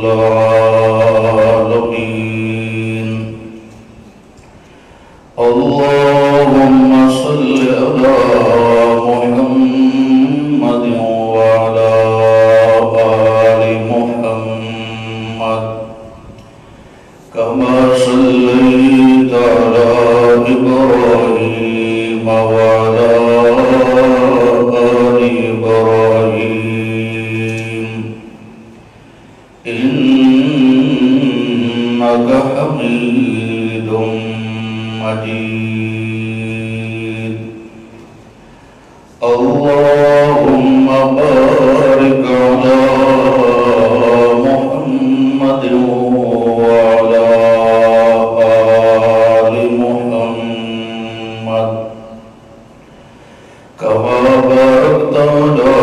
العالمين اللهم صل على محمد وعلى آل محمد كما صليت على إبراهيم وعلى آل إبراهيم إنك حميد مجيد اللهم بارك على محمد وعلى آل محمد كما باركت على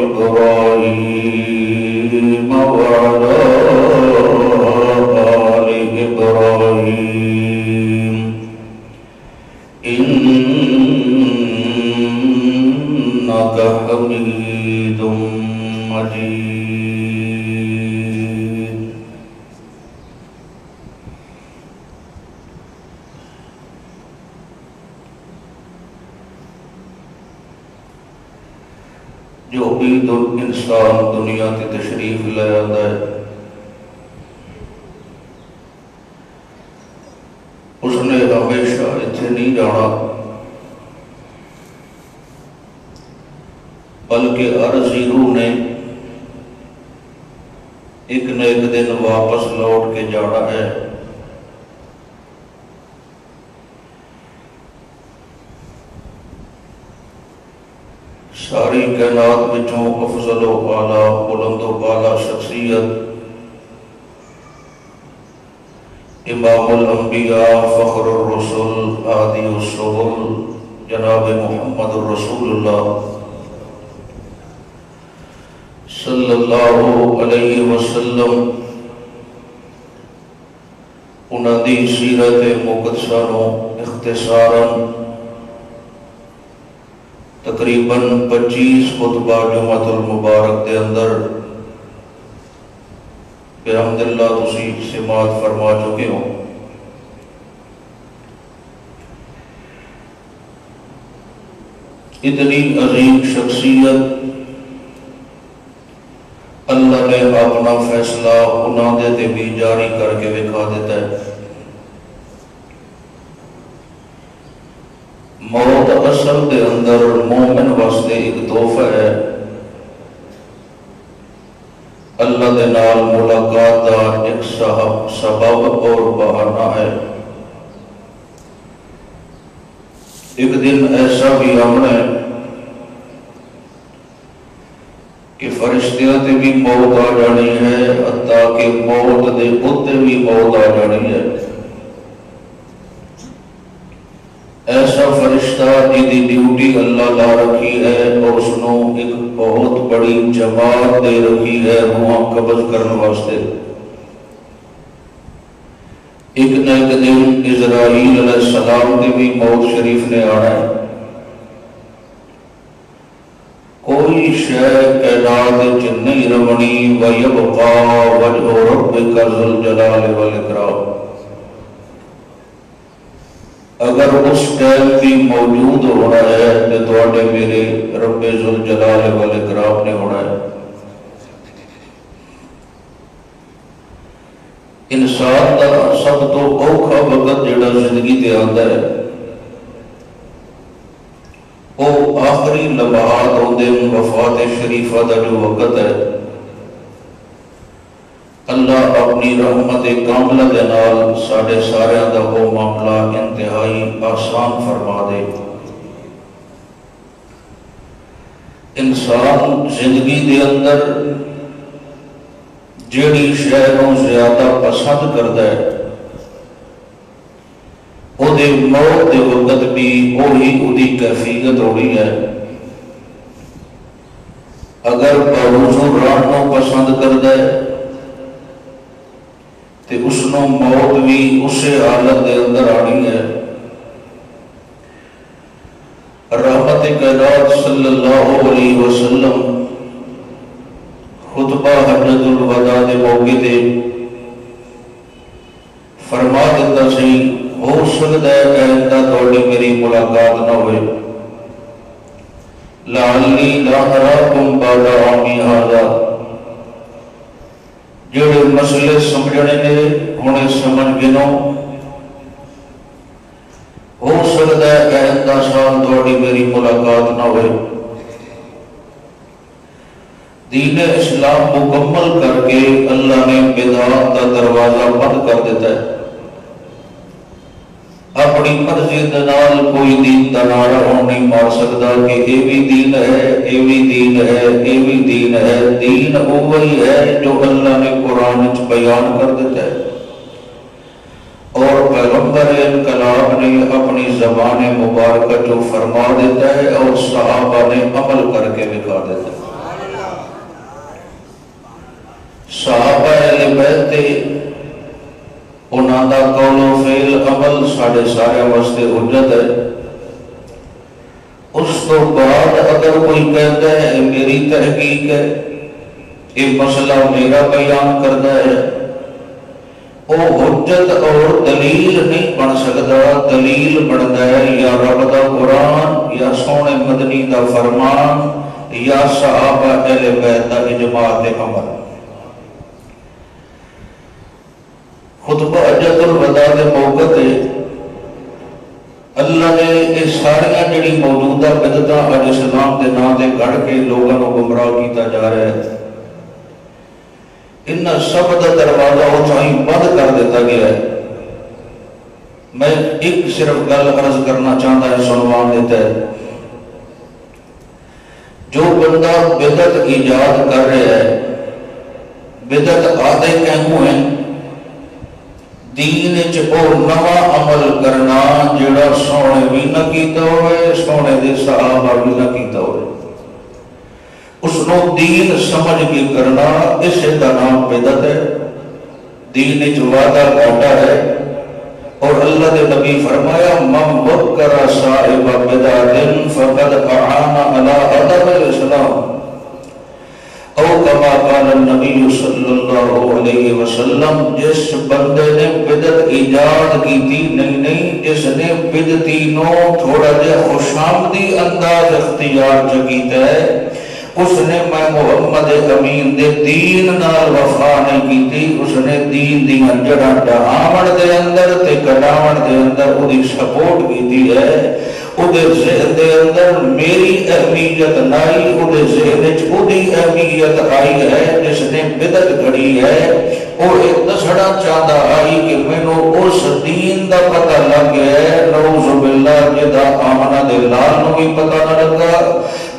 إبراهيم وعلى آل إبراهيم إنك حميد مجيد جو بھی انسان دنیا کی تشریف لے آتا ہے اس نے ہمیشہ اتنے نہیں جانا بلکہ عارضی روح نے ایک نہ ایک دن واپس لوٹ کے جانا ہے۔ ساری کائنات وچوں افضل و اعلیٰ بلند و بالا شخصیت امام الانبیاء فخر الرسل ہادی السبل جناب محمد رسول اللہ صلی اللہ علیہ وسلم انہاں دی سیرت مقدسہ نو اختصاراً تقریباً 25 خطبہ جمعۃ المبارک دے اندر بحمداللہ تسی سماعت فرما چکے ہوں۔ اتنی عظیم شخصیت اللہ نے اپنا فیصلہ انہاں دے تے بھی جاری کر کے دکھا دیتا ہے۔ موت اصل دے اندر مومن واسطے ایک تحفہ ہے، اللہ دے نال ملاقات دا ایک سبب اور بہانہ ہے۔ ایک دن ایسا بھی آنا ہے کہ فرشتیاں تے بھی موت آ جانی ہے، حتیٰ کہ موت دے اتے بھی موت آ جانی ہے۔ ایسا فرشتہ جی ڈیوٹی اللہ لا رکھی ہے اور اس نے ایک بہت بڑی جماعت دے رکھی ہے روحاں قبض کرنے واسطے۔ ایک نہ ایک دن اسرائیل علیہ السلام تے بھی موت شریف نے آنا ہے۔ کوئی شے کائنات وچ نہیں رونی وَيَبْقَى وَجْهُ رَبِّكَ ذُو الْجَلَالِ وَالْإِكْرَامِ۔ اگر اس ٹائم بھی موجود ہونا ہے تو تواڈے میرے رب ذوالجلال والاکرام نے ہونا ہے۔ انسان دا سب تو اوکھا وقت جڑا زندگی تے آندا ہے وہ آخری لمحات ہوندے وفات شریفہ دا جو وقت ہے، اللہ اپنی رحمت کاملہ دے نال ساڑھے سارے دا وہ معاملہ انتہائی آسان فرما دے۔ انسان زندگی دے اندر جیڑی شے نوں زیادہ پسند کردا ہے او دے موت دے وقت بھی وہی اودی کیفیت ہونی ہے۔ اگر باوجود رہنوں پسند کردا ہے تے اس نو موت بھی اسے حالت دے اندر آنی ہے۔ رحمت کائنات صلی اللہ علیہ وسلم خود خطبہ حجۃ الوداع دے موقع تے فرما دیتا سی ہو سکتا ہے آئندہ تھوڑی میری ملاقات نہ ہوئے، لعلی لا اراکم بعد عامی ھذا، جڑے مسئلے سمجھنے نے ہونے سمجھ گنو، ہو سکتا ہے آئندہ سال تھوڑی میری ملاقات نہ ہوئے۔ دین اسلام مکمل کر کے اللہ نے بدعات کا دروازہ بند کر دیتا ہے۔ اپنی مرضی دے نال کوئی دین دا نعرہ نہیں مار سکتا کہ یہ بھی دین ہے، یہ بھی دین ہے، یہ بھی دین ہے۔ دین وہی ہے جو اللہ نے قرآن وچ بیان کر دیتا ہے اور پیغمبر انقلاب نے اپنی زبان مبارکہ جو فرما دیتا ہے اور صحابہ نے عمل کر کے دکھا دیتا ہے۔ صحابہ اہل بیت تے انہاں دا قول و فعل عمل ساڑھے سارے واسطے حجت ہے۔ اس تو بعد اگر کوئی کہتا ہے میری تحقیق ہے، یہ مسئلہ میرا بیان کرتا ہے، وہ حجت اور دلیل نہیں بن سکتا۔ دلیل بنتا ہے یا رب دا قرآن، یا سونے مدنی دا فرمان، یا صحابہ اہل بیت دا اجماع تے عمل۔ خطبہ حجۃ الوداع دے موقع تے اللہ نے یہ سارے جڑی موجودہ بدعتاں اج اسلام دے نام تے گھڑ کے لوگوں کو گمراہ کیتا جا رہا ہے، ان سب دا دروازہ اچھائی بند کر دیتا گیا ہے۔ میں ایک صرف گل عرض کرنا چاہتا ہے، سنوان دیتا ہے، جو بندہ بدعت ایجاد کر رہا ہے، بدعت آدھے کہوں ہیں دین وچ او نواں عمل کرنا جڑا سونے بھی نہ کیتا ہوئے، سونے دے صحابہ بھی نہ کیتا ہوئے، اس نو دین سمجھ کے کرنا، اس دا نام بدعت ہے۔ دین وچ وعدہ گھاٹا ہے اور اللہ دے نبی فرمایا من وکر صاحب بدعت فقد اعان علی عدم الاسلام، او کما قال النبی صلی اللہ علیہ وسلم، جس بندے نے بدعت ایجاد کی تھی، نہیں جس نے بدعتی نو تھوڑا جہا خوشامدی انداز اختیار کیتا ہے، اس نے میں محمد امین دے دین نال وفا نہیں کی تھی، اس نے دین دی جڑاں ڈہاون دے اندر تے کڈاون دے اندر او دی سپورٹ کیتی ہے۔ او دے ذہن دے اندر میری اہمیت نائی، او دے ذہن وچ او دی اہمیت آئی ہے جس نے بدعت کھڑی ہے۔ او ایک دسڑا چاہتا آئی کہ مینوں اس دین دا پتہ لگ گیا ہے، نعوذ باللہ جدا آمنہ دے لال نو بھی پتہ نہ لگا،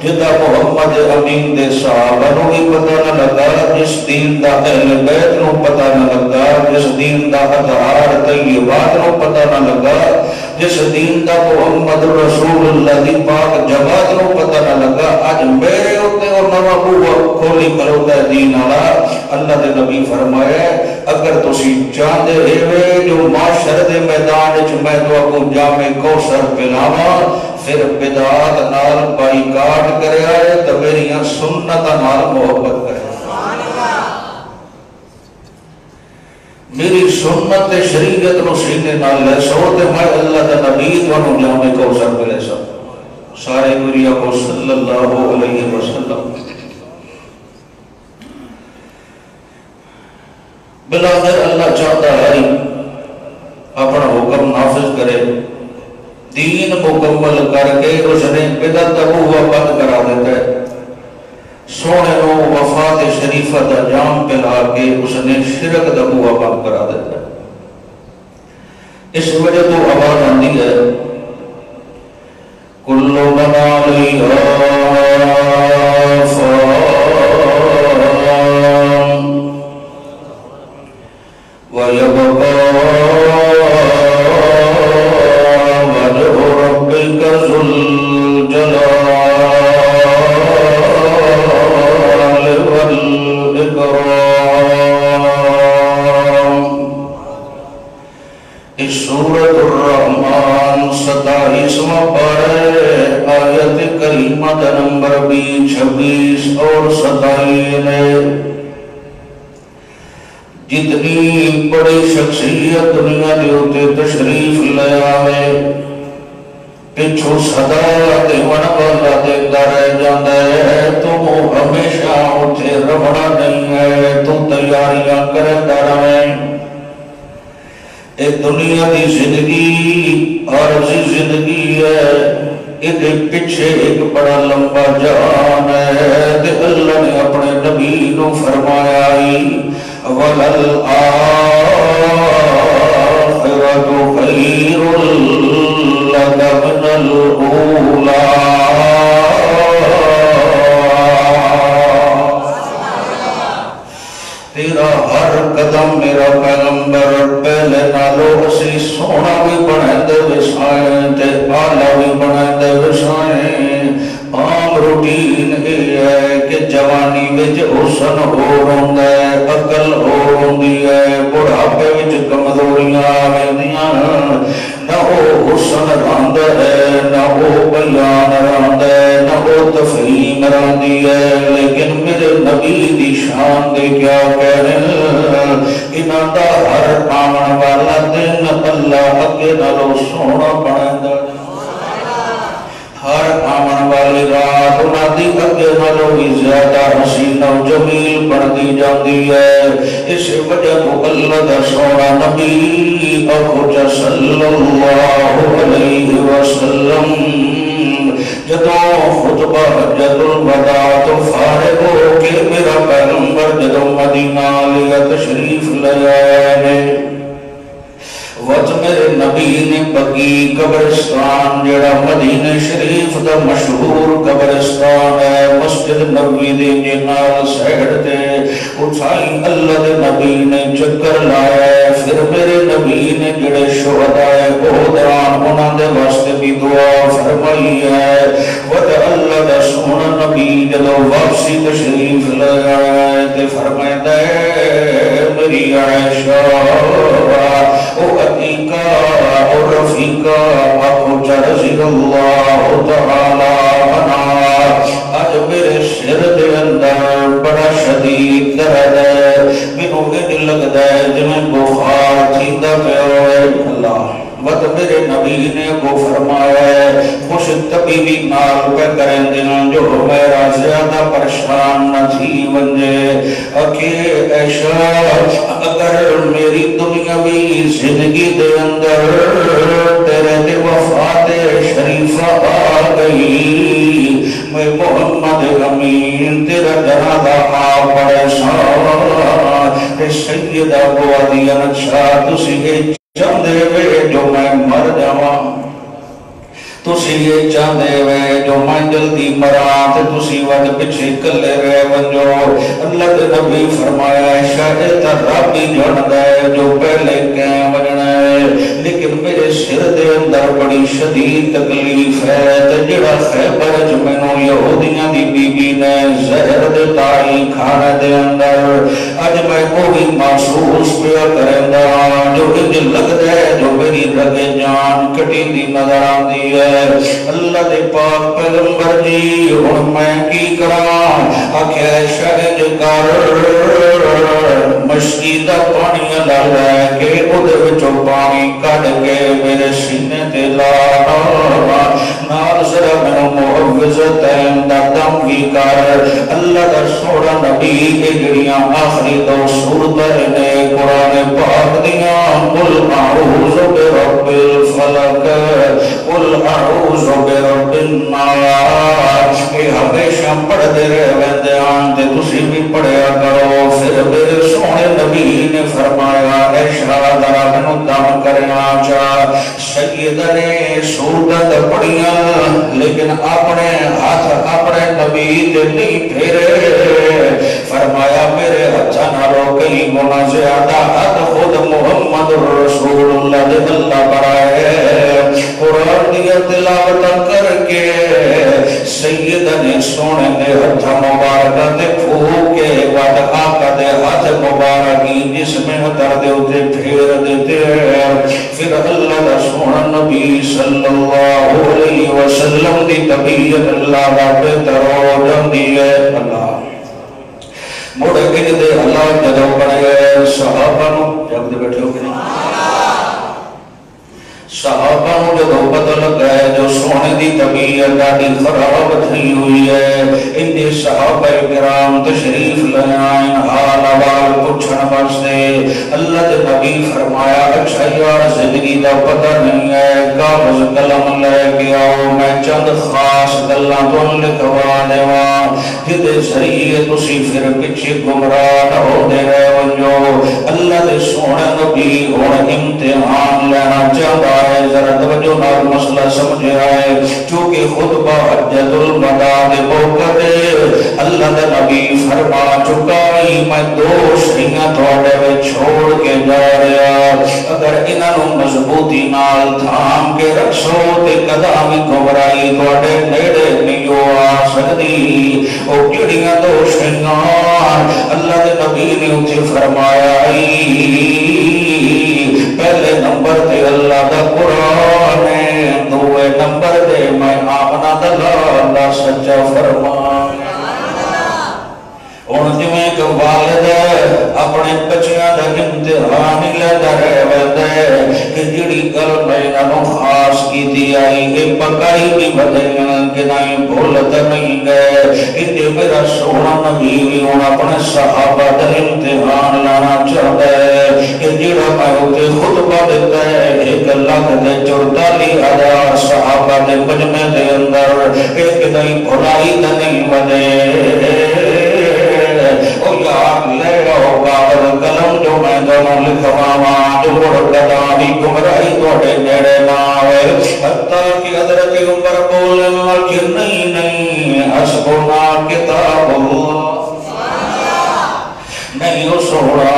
جدا محمد امین دے صحابہ نو بھی پتہ نہ لگا، جس دین دا اہل بیت نو پتہ نہ لگا، جس دین دا اطہار طیبات نو پتہ نہ لگا، جس دین دا محمد رسول اللہ دی پاک جماعت نو پتہ نہ لگا۔ آج میرے ہوتے اور نواں بوہ کھولی کھلوتا ہے دین والا۔ اللہ دے نبی فرمایا اگر تسی چاہتے ہوئے جو معاشر دے میدان وچ میں تواکو جام کوثر پلاواں، پھر بدعات نال بائیکاٹ کریا ہے تے میریاں سنتاں نال محبت کرے۔ میری سنت شریعت نو سینے نال لے سو تے میں اللہ دا نبی تانوں جام کوثر پلے سا۔ سارے گریا کو صلی اللہ علیہ وسلم بلاخر اللہ چاہتا ہے اپنا حکم نافذ کرے، دین مکمل کر کے اس نے بدعت کا بوہ بند کرا دیتا ہے، سونے نو وفات شریفہ دا جام پلا کے اس نے شرک دا بوہ بند کرا دیتا ہے۔ اس وجہ تو آواز آندی ہے کل من علیہا فان وَيَبْقَى وَجْهُ رَبِّكَ ذُو الْجَلَالِ وَالْإِكْرَامِ۔ اس سورۃ الرحمن 27واں پارہ آیت کریمہ نمبر 20، 26 اور 27 ہے۔ جتنی بڑی شخصیت دنیا دے اوتے تشریف لے آوے پچھو صدا دیون والا دیکھتا رہ جاندا ہے، تو ہمیشہ اوتھے رہنا نہیں ہے، تو تیاریاں کردا رہے۔ اے دنیا دی زندگی عارضی زندگی ہے، ادھے پیچھے ایک بڑا لمبا جہان ہے، تے اللہ نے اپنے نبی نو فرمایا وَلَلْآخِرَةُ خَيْرٌ لَكَ مِنَ الْأُولَىٰ۔ تیرا ہر قدم میرا پیغمبر پہلے نالو اسی سونا بھی بنے دے وسائیں تے آلہ بھی بنے دے وسائیں۔ عام روٹین یہ ہے کہ جوانی وچ حسن ہو رہندا ہے، عقل ہو رہندی ہے، بڑھاپے وچ کمزوریاں آوندیاں، نہ وہ حسن رہندا ہے، نہ وہ بیان رہندا ہے، نہ وہ تفہیم رہندی ہے۔ لیکن میرے نبی دی شان دے کیا کہہ رہے ہیں، انہاں دا ہر آمن والا دن اللہ اگے نالوں سونا بنائے، ہر آمن والی رات انہاں دی اگے نالوں بھی زیادہ حسین و جمیل بنتی جاتی ہے۔ اس وجہ تو اللہ دا سونا نبی اخوچا صلی اللہ علیہ وسلم جدوں خطبہ حجۃ الوداع تو فارغ ہو کے میرا پیغمبر جدوں مدینہ لیا تشریف لے آئے، وقت میرے نبی نے بقی قبرستان جڑا مدینہ شریف دا مشہور قبرستان ہے، مسجد نبوی دے جنال سیڈ تے اٹھائی اللہ دے نبی نے چکر لایا۔ پھر میرے نبی نے جڑے شہداء احد انہاں دے واسطے بھی دعا فرمائی ہے۔ وقت اللہ دا سونا نبی جدوں واپسی تشریف لے آئے تے فرمایا ہے میری عائشہ او عتیقہ اور رفیقہ اخوچا رضی اللہ تعالی عنہ، آج میرے سر دے اندر بڑا شدید درد ہے، مینوں انج لگدا ہے جویں بخار تھیندا پیا ہوئے۔ اللہ وقت میرے نبی نے کو فرمایا ہے خوش طبیبی نال پہ کریں دینا جو میرا زیادہ پریشان نہ تھی ونجے اکھے ایشا اگر میری دنیاوی زندگی دے اندر تیرے دے وفات شریفہ آ گئی، میں محمد امین تیرا جنازہ آ پڑے سان سیدہ بوادیان شاہ تسی چاندے وے جو میں مر جاواں، تسی یہ چاندے وے جو میں جلدی مراں تے تسی وقت پچھے کلے رہ ونجو۔ اللہ کے نبی فرمایا شاید رب ہی جاندا ہے جو پہلے کہیں وجنا ہے، لیکن میرے سر دے اندر بڑی شدید تکلیف ہے تے جڑا خیبر جو مینوں یہودیاں دی بی بی نے زہر دے تائی کھانے دے اندر اج میں وہی محسوس پیا کریندا جو انج لگدا ہے جو میری رگے جان کٹی دی نظر آندی ہے۔ اللہ دے پاک پیغمبر جی ہن میں کی کراں، آکھیا شہد کر مشکی دا پانی لگ ہے کہ اودے وچوں پانی کڈ کے میرے سینے تے لا نال ذرا مینوں معوذتین دا دم بھی کر۔ اللہ دا سونا نبی اے جڑیاں آخری دو سورتیں نے قرآن پاک دیاں قل اعوذ برب الفلق قل اعوذ برب الناس، اے ہمیشہ پڑھتے رہندے ہن تے تسی بھی پڑھیا کرو۔ پھر میرے سونے نبی نے فرمایا اے شاہ ذرا مینوں دم کرنا چاہ، سیدہ نے سورت پڑھیاں لیکن اپنے ہاتھ اپنے نبی دے نہیں پھیرے، فرمایا میرے ہتھاں نالوں کئی گنا زیادہ ہاتھ خود محمد رسول اللہ دے اللہ برائے قرآن دی تلاوت کر کے سیدہ نے سونے دے ہتھاں مبارکہ تے پھوک کے وعد آقا دے ہاتھ مبارکی جس میں اتر دے اتے پھیر دیتے ہیں۔ پھر اللہ دا سونا نبی صلی اللہ علیہ وسلم دی طبیعت اللہ دا بہتر ہو جاندی ہے۔ اللہ مڑ ان دے حالات جدو بنے گئے صحابہ نو جب دے بیٹھے ہو کہ نہیں صحابہ نو جدو پتہ لگا ہے جو سونے دی طبیعت ڈاڈی خراب تھی ہوئی ہے ان دے صحابہ کرام تشریف لے آئیں حال احوال پوچھن واسطے اللہ دے نبی فرمایا اچھا یار زندگی دا پتہ نہیں ہے کاغذ قلم لے کے آؤ میں چند خاص گلاں توں لکھوا دیواں جدے ذریعے تسی پھر پیچھے گمراہ نہ ہوندے رہ ونجو اللہ دے سونے نبی ہن امتحان لینا چاہتا ہے ذرا توجہ نال مسئلہ سمجھ آئے چونکہ خطبہ حجۃ الوداع دے موقع تے اللہ دے نبی فرما چکا میں دو شیاں تواڈے وچ چھوڑ کے جا رہا اگر انہاں نوں مضبوطی نال تھام کے رکھو تے کدا بھی گمراہی تواڈے نیڑے نہیں آ سکدی او کیڑیاں دو شیاں اللہ دے نبی نے اوتھے فرمایا پہلے نمبر تے اللہ دا قرآن ہے دوے نمبر تے میں آمنا دلال دا سچا فرمان ہن جویں کہ والد اپنے بچیاں دا امتحان لیتا رہ ویندے کہ جڑی گل میں انہاں خاص کیتی آئی اے پکائی بھی بدلن کہ نہیں بھولت نہیں گئے کہ میرا سونا نبی بھی ہن اپنے صحابہ دا امتحان لانا چاہتا ہے کہ جڑا میں اوتے خطبہ دیتا ہے 1,44,000 صحابہ دے مجمع دے اندر ایک نہیں بھلائی تے نہیں بنے او یار لے لو کاغذ قلم جو میں دونوں لکھواواں جو مڑ کدا بھی گمراہی تواڈے نیڑے نہ آوے حتیٰ کہ حضرت عمر بولن لگے نہیں حسبنا کتاب اللہ نہیں او سونا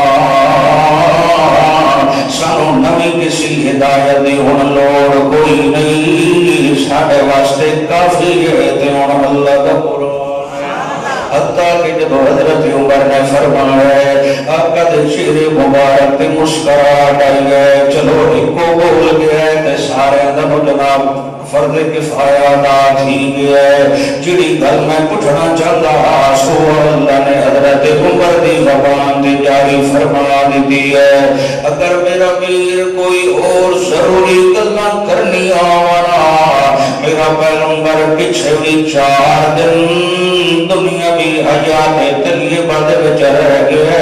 سانو نویں کسی ہدایت دی ہن لوڑ کوئی نہیں ساڈے واسطے کافی ہے تے ہن اللہ دا قرآن حتیٰ کہ جب حضرت عمر نے فرمایا آقا دے چہرے مبارک تے مسکراہٹ آئی گئے چلو ایکو بول گیا تے سارے اندر جناب فرض کفایہ ادا تھی گیا جڑی گل میں پوچھنا چاہتا سو اللہ نے حضرت عمر دی زبان تے جاری فرما دیتی ہے اگر میرا پیر کوئی اور ضروری گلاں کرنی آوانا میرا پیغمبر پیچھے بھی 4 دن دنیا بھی حیات طیبہ دے وچ رہ گئے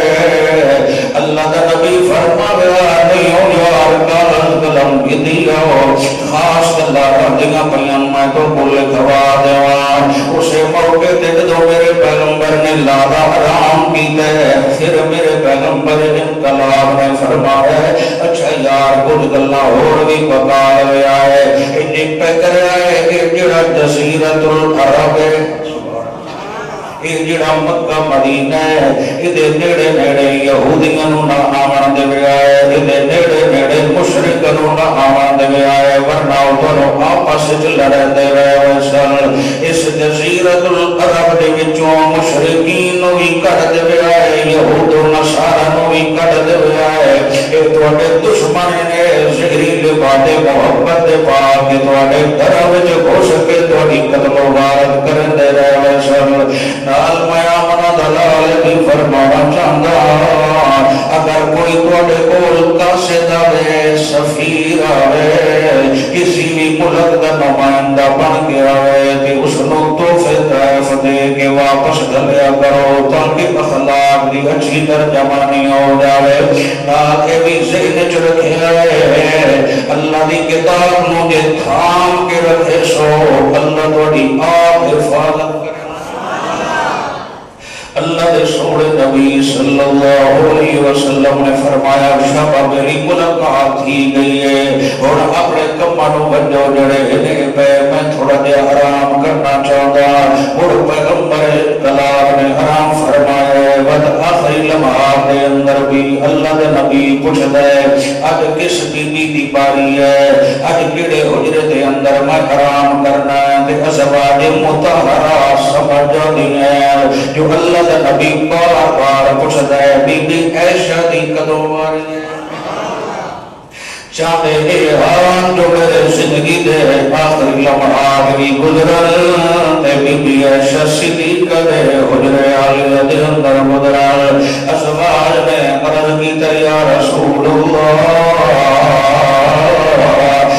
اللہ دا نبی فرمایا نہیں ہو یار کاغذ قلم بھی دیا خاص اللہ رہدیاں پیاں میں تو بول لکھوا دیواں اسے موقع تے جدوں میرے پیغمبر نے لادا حرام کیتا ہے پھر میرے پیغمبر انقلاب نے فرمایا اچھا یار کچھ گلاں اور بھی پکا لیا ہے انہیں پہ کریا ہے کہ جڑا جزیرۃ العرب ہے یہ جڑا مکہ مدینہ ہے یہ نیڑے نیڑے یہودیاں نو نہ آمن دے آئے یہ نیڑے نیڑے مشرکاں نو نہ آمن دے آئے ورنہ انہوں آپس وچ لڑدے رہے سن اس جزیرۃ العرب دے وچوں مشرکین نو بھی کڈ دے آئے یہود و نصارا نو بھی کڈ دے آئے یہ تواڈے دشمن نے زہریلے باتیں محبت دے پا کے تواڈے گھر وچ گھس کے تواڈی قتل و غارت کرن دے رہے سن نال میں آمنا دلال بھی فرمانا چاہتا اگر کوئی توڑے کول قاصد آوے سفیر آوے کسی بھی ملک دا نمائندہ بن کے آوے کہ اس نو تحفے طرف دے کے واپس گلیا کرو تاکہ اخلاق دی اچھی ترجمانی ہو جاوے تاکہ بھی ذہن چ رکھے آئے اللہ دی کتاب نو جے تھام کے رکھے سو اللہ توڑی آپ حفاظت کرے اللہ دے سوڑے نبی صلی اللہ علیہ وسلم نے فرمایا شبہ میری ملاقات تھی گئی ہے اور اپنے کمانوں بنجو جڑے انہیں پہ میں تھوڑا دے حرام کرنا چاہتا اور پیغمبر کلام نے حرام فرمایا ہے ود آخری لمحات دے اندر بھی اللہ دے نبی پوچھتا ہے آج کس بی دی باری ہے آج کیڑے حجرے دے اندر میں حرام کرنا ہے دے ازواج متحرہ سمجھ دی ہیں جو اللہ نبی بار بار پوچھتا ہے بی بی عائشہ دی کدوں واری ہے چاہتے ایان جو میرے زندگی دے آخری لمحات بھی گزرن تے بی بی عائشہ صدیقہ دے حجرے عالیہ دے اندر گزرن ازواج نے عرض کی تے یا رسول اللہ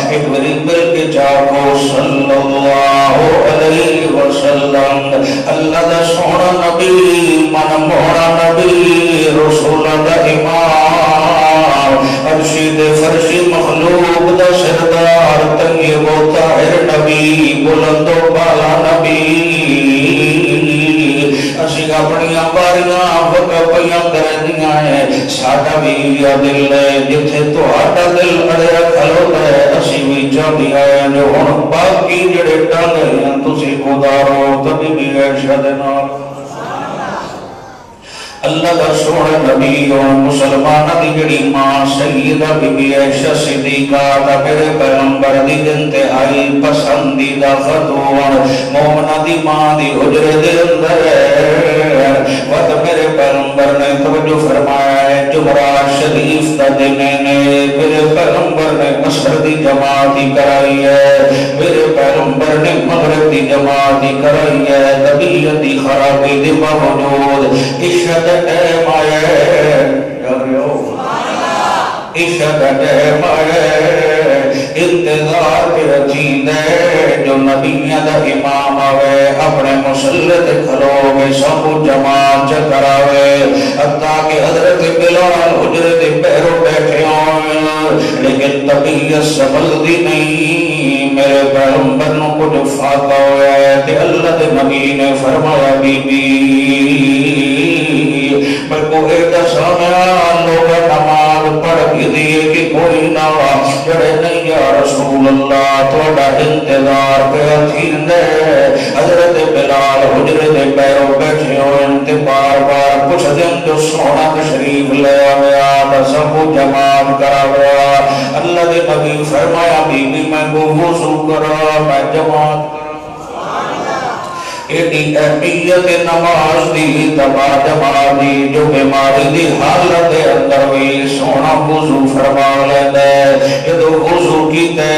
ایک بری مل کے چاہو صلی اللہ علیہ وسلم اللہ دا سونا نبی من مونا نبی رسول دا امام ارشد فرشی مخلوق دا سردار طیب و طاہر نبی بلند و بالا نبی اسی اپنیاں باریاں وقفیاں کردیاں ہیں ساڑھا بھی یا دل ہے جتھے تو آٹا دل اڑیا کھلو ہے اسی بھی چاہتی آئے جو ہن باقی جڑے ٹانگے ہیں تسی خدارو تبھی بھی عائشہ دینا اللہ کا سوڑا نبی اور مسلمانہ دی جڑی ماں سیدہ بی بی عائشہ صدیقہ تا میرے پیغمبر دی انتہائی پسندیدہ خاتون مومنہ دی ماں دی حجرے دے اندر ہے وقت میرے پیغمبر نے توجہ فرمایا ہے جمعرات شریف دا دینے نے میرے پیغمبر نے مصر دی جماعتی کرائی ہے میرے پیغمبر نے مغرب دی جماعتی کرائی ہے طبیعت دی خرابی دی باوجود عشق ٹائم آئے عشق ٹائم آئے انتظار پہ رچین ہے جو نبیہ دا امام آوے اپنے مسلط کھلو میں سب جماعت کراوے حتیٰ کہ حضرت بلال حجرت پیرو بیٹھے ہوں لیکن طبیعت سبل دی نہیں میرے پیغمبر نو کچھ فاقہ ہویا ہے کہ اللہ دے نبی نے فرمایا بی بی میں کو ایک سامعہ لوگا نماز پڑھ کے دیئے کہ کوئی نوا جڑے نہیں یا رسول اللہ توڑا انتظار پہ اتھین دے حضرت بلال حجرت پیرو بیٹھے ہوئے انتے بار بار کچھ دن جو سونا تشریف لے آیا سب جماعت کرا گیا اللہ دے نبی فرمایا بی بی میں کو وضو کرا میں جماعت ایڈی اہمیت نماز دی تبا جماعت دی جو بیماری دی حالت اندر بھی سونا وضو فرما لیندے جدو وضو کیتے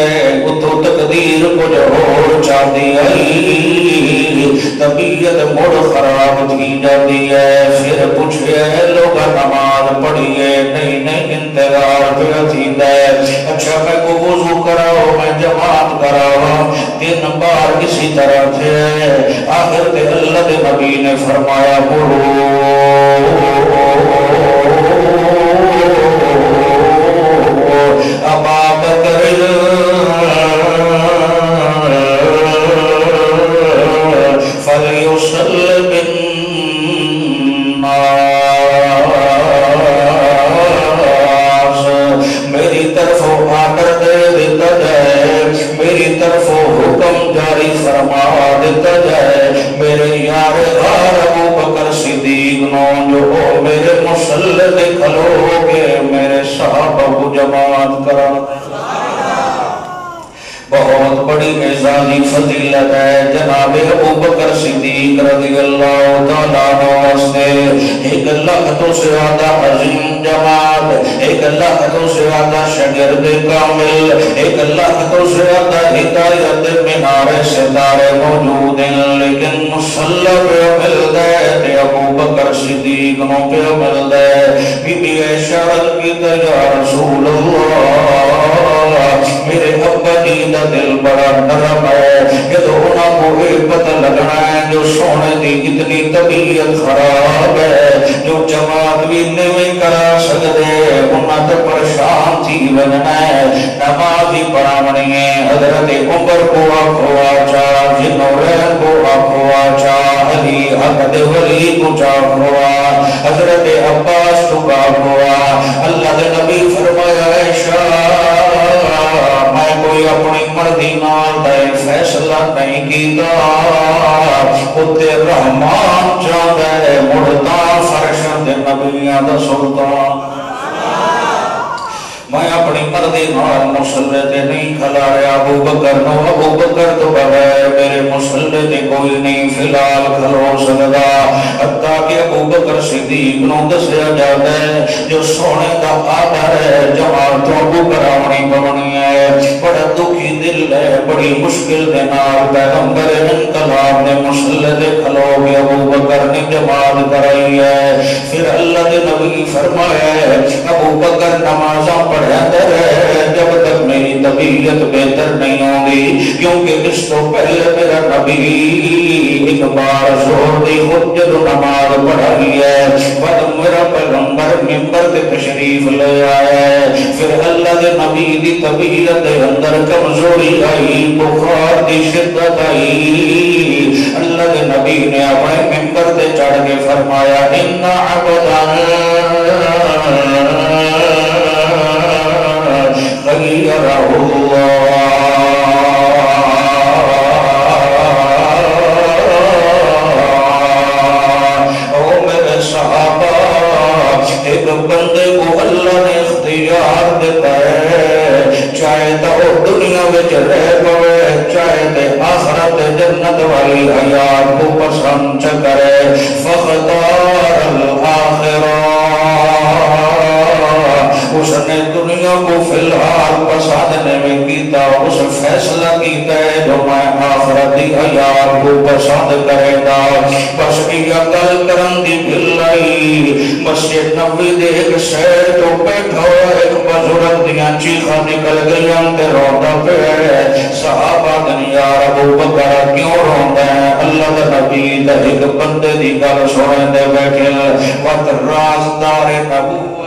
اتو تقدیر کچھ اور چاہتی آئی طبیعت مڑ خراب تھی جاتی ہے پھر پوچھے لوگ نماز پڑھیے نہیں انتظار پہ تھی دے اچھا میں کو وضو کراؤ میں جماعت کراؤ 3 بار اسی طرح تھے آخر تے اللہ دے نبی نے فرمایا ابا بکر فلیصل بالناس میری طرف آڈر دے دیتا جائے میری طرف حکم جاری فرما دیتا جائے میرے یار غار ابو بکر صدیق نو جو میرے مسلط کھلو گے میرے صحابہ کو جماعت کرا بہت بڑی اعزازی فضیلت ہے جناب ابو بکر صدیق رضی اللہ تعالیٰ عنہ سے ایک اللہ تو سے زیادہ عظیم جماعت ایک اللہ تو سے زیادہ شاگرد کامل ایک اللہ تو سے زیادہ ہدایت مینار ستارے موجود ہیں لیکن مصلی پہ مل گئے ابو بکر صدیق نو پہ مل گئے بی بی عائشہ کی یا رسول اللہ میرے ابا جی دا دل بڑا نرم ہے کہ تو انہاں کو ایک پتہ لگنا ہے جو سونے دی اتنی طبیعت خراب ہے جو جماعت بھی نہیں کرا سکتے انہاں تو پریشان تھی بننا ہے نماز ہی پڑھانی ہے حضرت عمر کو آکھو آچا جنورین کو آکھو آچا علی حق دے ولی کو چاکھو حضرت عباس کو آکھو اللہ دے نبی فرمایا عائشہ میں کوئی اپنی مردی نال دے فیصلہ نہیں کیتا اتے رحمان چاہتا ہے مڑتا فرشت نبیاں دا سلطان میں اپنی مرد دے نال مصلی تے نہیں کھلا رہا ابو بکر نو ابو بکر تو بغیر میرے مصلی تے کوئی نہیں فی الحال کھلو سکدا حتیٰ کہ ابو بکر صدیق نو دسیا جاتا ہے جو سونے دا آدھر ہے جماعت تو ابو کراونی پونی ہے بڑا دکھی دل ہے بڑی مشکل دے نال پیغمبر انقلاب نے مصلی تے کھلو کے ابو بکر نے جماعت کرائی ہے پھر اللہ کے نبی فرمایا ہے ابو بکر نمازاں پڑھاتا ہے جب تک میری طبیعت بہتر نہیں ہوگی کیونکہ اس تو پہلے میرا نبی ایک بار زور دی حجت نماز پڑھائی ہے بعد میرا پیغمبر منبر پہ تشریف لے آیا ہے پھر اللہ کے نبی دی طبیعت اندر کمزوری آئی بخار دی شدت آئی اللہ کے نبی نے اپنے منبر پہ چڑھ کے فرمایا ان عبدا غیرہ اللہ او میرے صحابہ ایک بندے کو اللہ نے اختیار دیتا ہے چاہے تو دنیا وچ رہ پوے چاہے تے آخرت جنت والی حیات کو پسند کرے فختار الآخرہ اس نے دنیا کو فی الحال پسندنے میں کیتا اس فیصلہ کیتا ہے جو میں آخرت دی حیات کو پسند کرے گا بس یہ عقل کرن دی بلائی مسجد نبوی دے ایک شہر تو بیٹھا ہوا ایک بزرگ دیاں چیخاں نکل گئیاں تے روندا پیا صحابہ نے یار ابو بکر کیوں روندا ہے اللہ دا نبی تے ایک بندے دی گل سنن دے بیٹھے وقت رازدار نبوت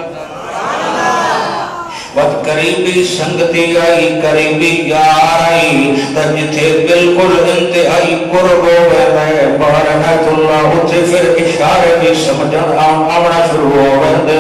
وقت قریبی سنگتی آئی قریبی یار آئی تب جتھے بالکل انتہائی قرب ہو گئے بارحت اللہ اتھے پھر اشارے بھی سمجھن آمنا شروع ہو گئے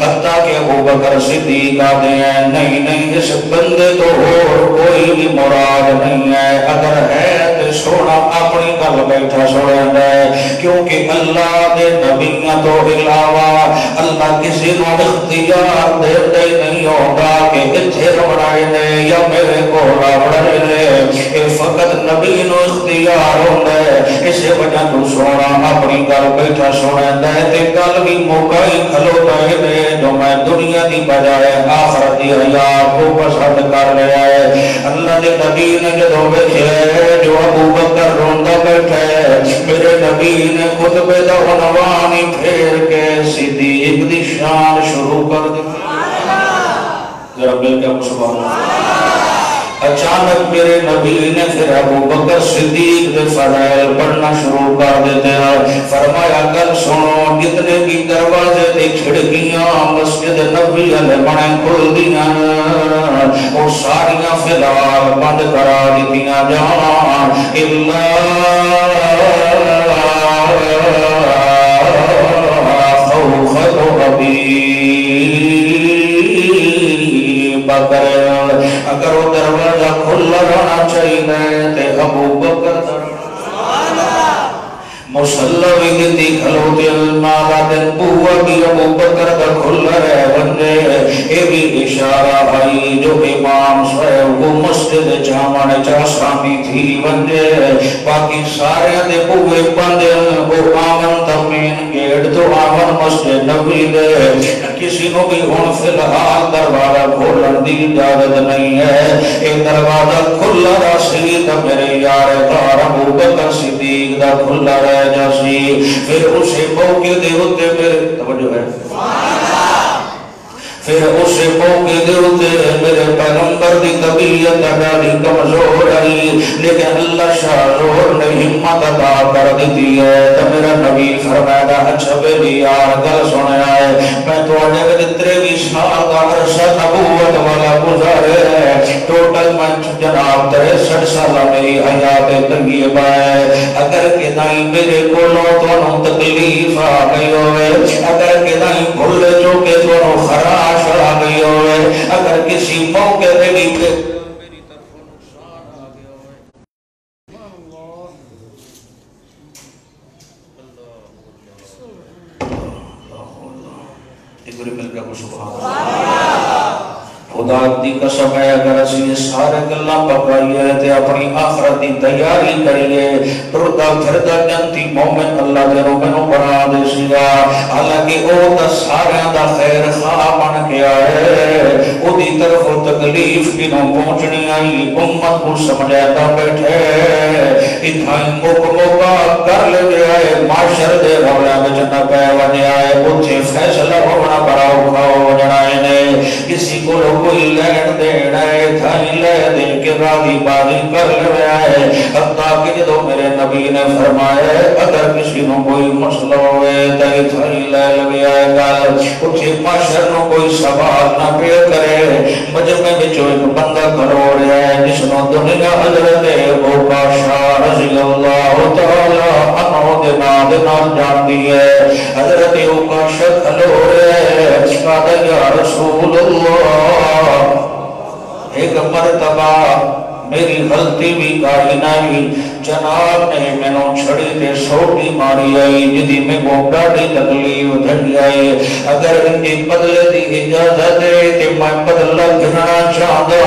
حتیٰ کہ ابو بکر صدیق آتے ہیں نہیں اس بندے تو اور کوئی بھی مراد نہیں ہے اگر ہے تو سونا اپنی گل بیٹھا سوڑا ہے کیونکہ اللہ دے نبیوں تو علاوہ اللہ کسی نو اختیار دے نہیں ہو کہ اتھے ربڑائے نے یا میرے کو ربڑائے نے اے فقط نبی نو اختیار ہوتا ہے اسے وجہ تو سونا اپنی گل بیٹھا سونا ہے تے گل بھی موقعی کھلوتا ہے جو میں دنیا دی بجائے آخرت دی حیات کو پسند کر رہا ہے اللہ دے نبی نے جدو بیٹھے جو ابو بکر روندہ بیٹھا ہے میرے نبی نے خطبے دا عنوانی پھیر کے صدیق دی شان شروع کر دی ذرا مل کے سبحان اللہ اچانک میرے نبی نے پھر ابو بکر صدیق کے فضائل پڑھنا شروع کر دیتے ہیں فرمایا کل سنو جتنے بھی دروازے تے کھڑکیاں مسجد نبوی والے بنے کھل دیاں وہ ساریاں فی الحال بند کرا دیتیاں جان الا خوخت ابی اگر وہ دروازہ کھلا رہنا چاہیے تے ابو بکر مسلوی دیتی کھلوتے المالا دن بوہ بھی ابو بکر دا کھلا رہ بندے اے بھی اشارہ بھائی جو امام صاحب وہ مسجد جامع چاسانی تھی بندے باقی سارے دے بوہ بندے وہ آمن تمین گیٹ تو آمن مسجد نبی دے کسی کو بھی ہون فی الحال دروازہ کھولن دی اجازت نہیں ہے اے دروازہ کھلا رسی تا میرے یار غار ابو بکر صدیق دا کھلا رہ جاسی پھر اسے موقع دے ہوتے میرے توجہ ہے پھر اسے موقع دے ہوتے میرے پیغمبر دی طبیعت ڈالی کمزور آئی لیکن اللہ شاہزور نے ہمت عطا کر دیتی ہے تو میرا نبی فرمایا اچھا بیلی یار گل سنیا ہے میں تو آنے کے 23 سال کا عرصہ نبوت والا گزارے ہے ٹوٹل میں جناب 63 سالہ میری حیات تنگیب ہے اگر کہ نہیں میرے کولوں تو انہوں تکلیف آ گئی ہوئے اگر کہ نہیں کھلے جو کہ تو انہوں خراش آ گئی ہوئے اگر کسی موقع دے بھی میری طرف نقصان آ گیا ہوئے ایک بری مل گیا کو سبحان اللہ خدا دی قسم ہے اگر اسی یہ سارے گلاں پکائیے تے اپنی آخرت دی تیاری کریے ٹردا پھردا جنتی مومن اللہ دے روح نو بنا دے سیا حالانکہ او تا سارے دا خیر خواہ بن کے آئے او دی طرف تکلیف کی نو پہنچنی آئی امت کو سمجھاتا بیٹھے اتھائی موقع کر لے آئے معاشر دے رولا میں جنہ پہ وجہ آئے اتھے فیصلہ ہونا بڑا اکھاؤ جنائے نے کسی کو کوئی لین دینا ہے تھائی لے دے کے راضی بازی کر لے آئے حتیٰ کہ جدو میرے نبی نے فرمایا اگر کسی نو کوئی مسئلہ ہوئے تھائی لے لے آئے گل اتھے معاشر نو کوئی سوال نہ پہ کرے مجمع بچو ایک بندہ کھڑو رہا ہے جس نو دنیا حضرت ابو باشا رضی اللہ تعالی عنہ دینا جان دی ہے حضرت ابو باشا کھڑو رہا ہے کہا یا رسول اللہ ایک مرتبہ میری غلطی بھی کاری نہیں جناب نے میں نو چھڑی تے سوٹی ماری آئی جدی میں کو ڈاڑی تکلیف دھڑی آئی اگر ان کی بدلے دی اجازت دے تے میں بدلہ گھنا چاہتا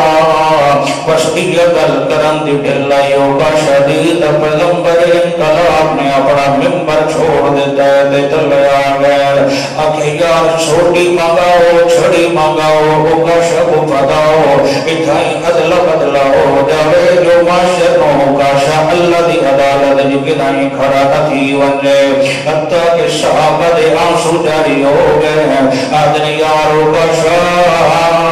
بس یہ گل کرن دی ڈھلائیوں کا شدید پیغمبر انقلاب نے اپنا ممبر چھوڑ دیتا ہے تے تلے آگئے آکھے یار چھوٹی مانگاؤ چھڑی مانگاؤ او کا شب پتاؤ اتھائی عدل بدلا ہو جاوے جو معاشر نو کا شاہ اللہ دی عدالت جکدائی کھڑا تھی ونجے حتیٰ کہ صحابہ دے آنسو جاری ہو گئے آدھنی یارو کا شاہ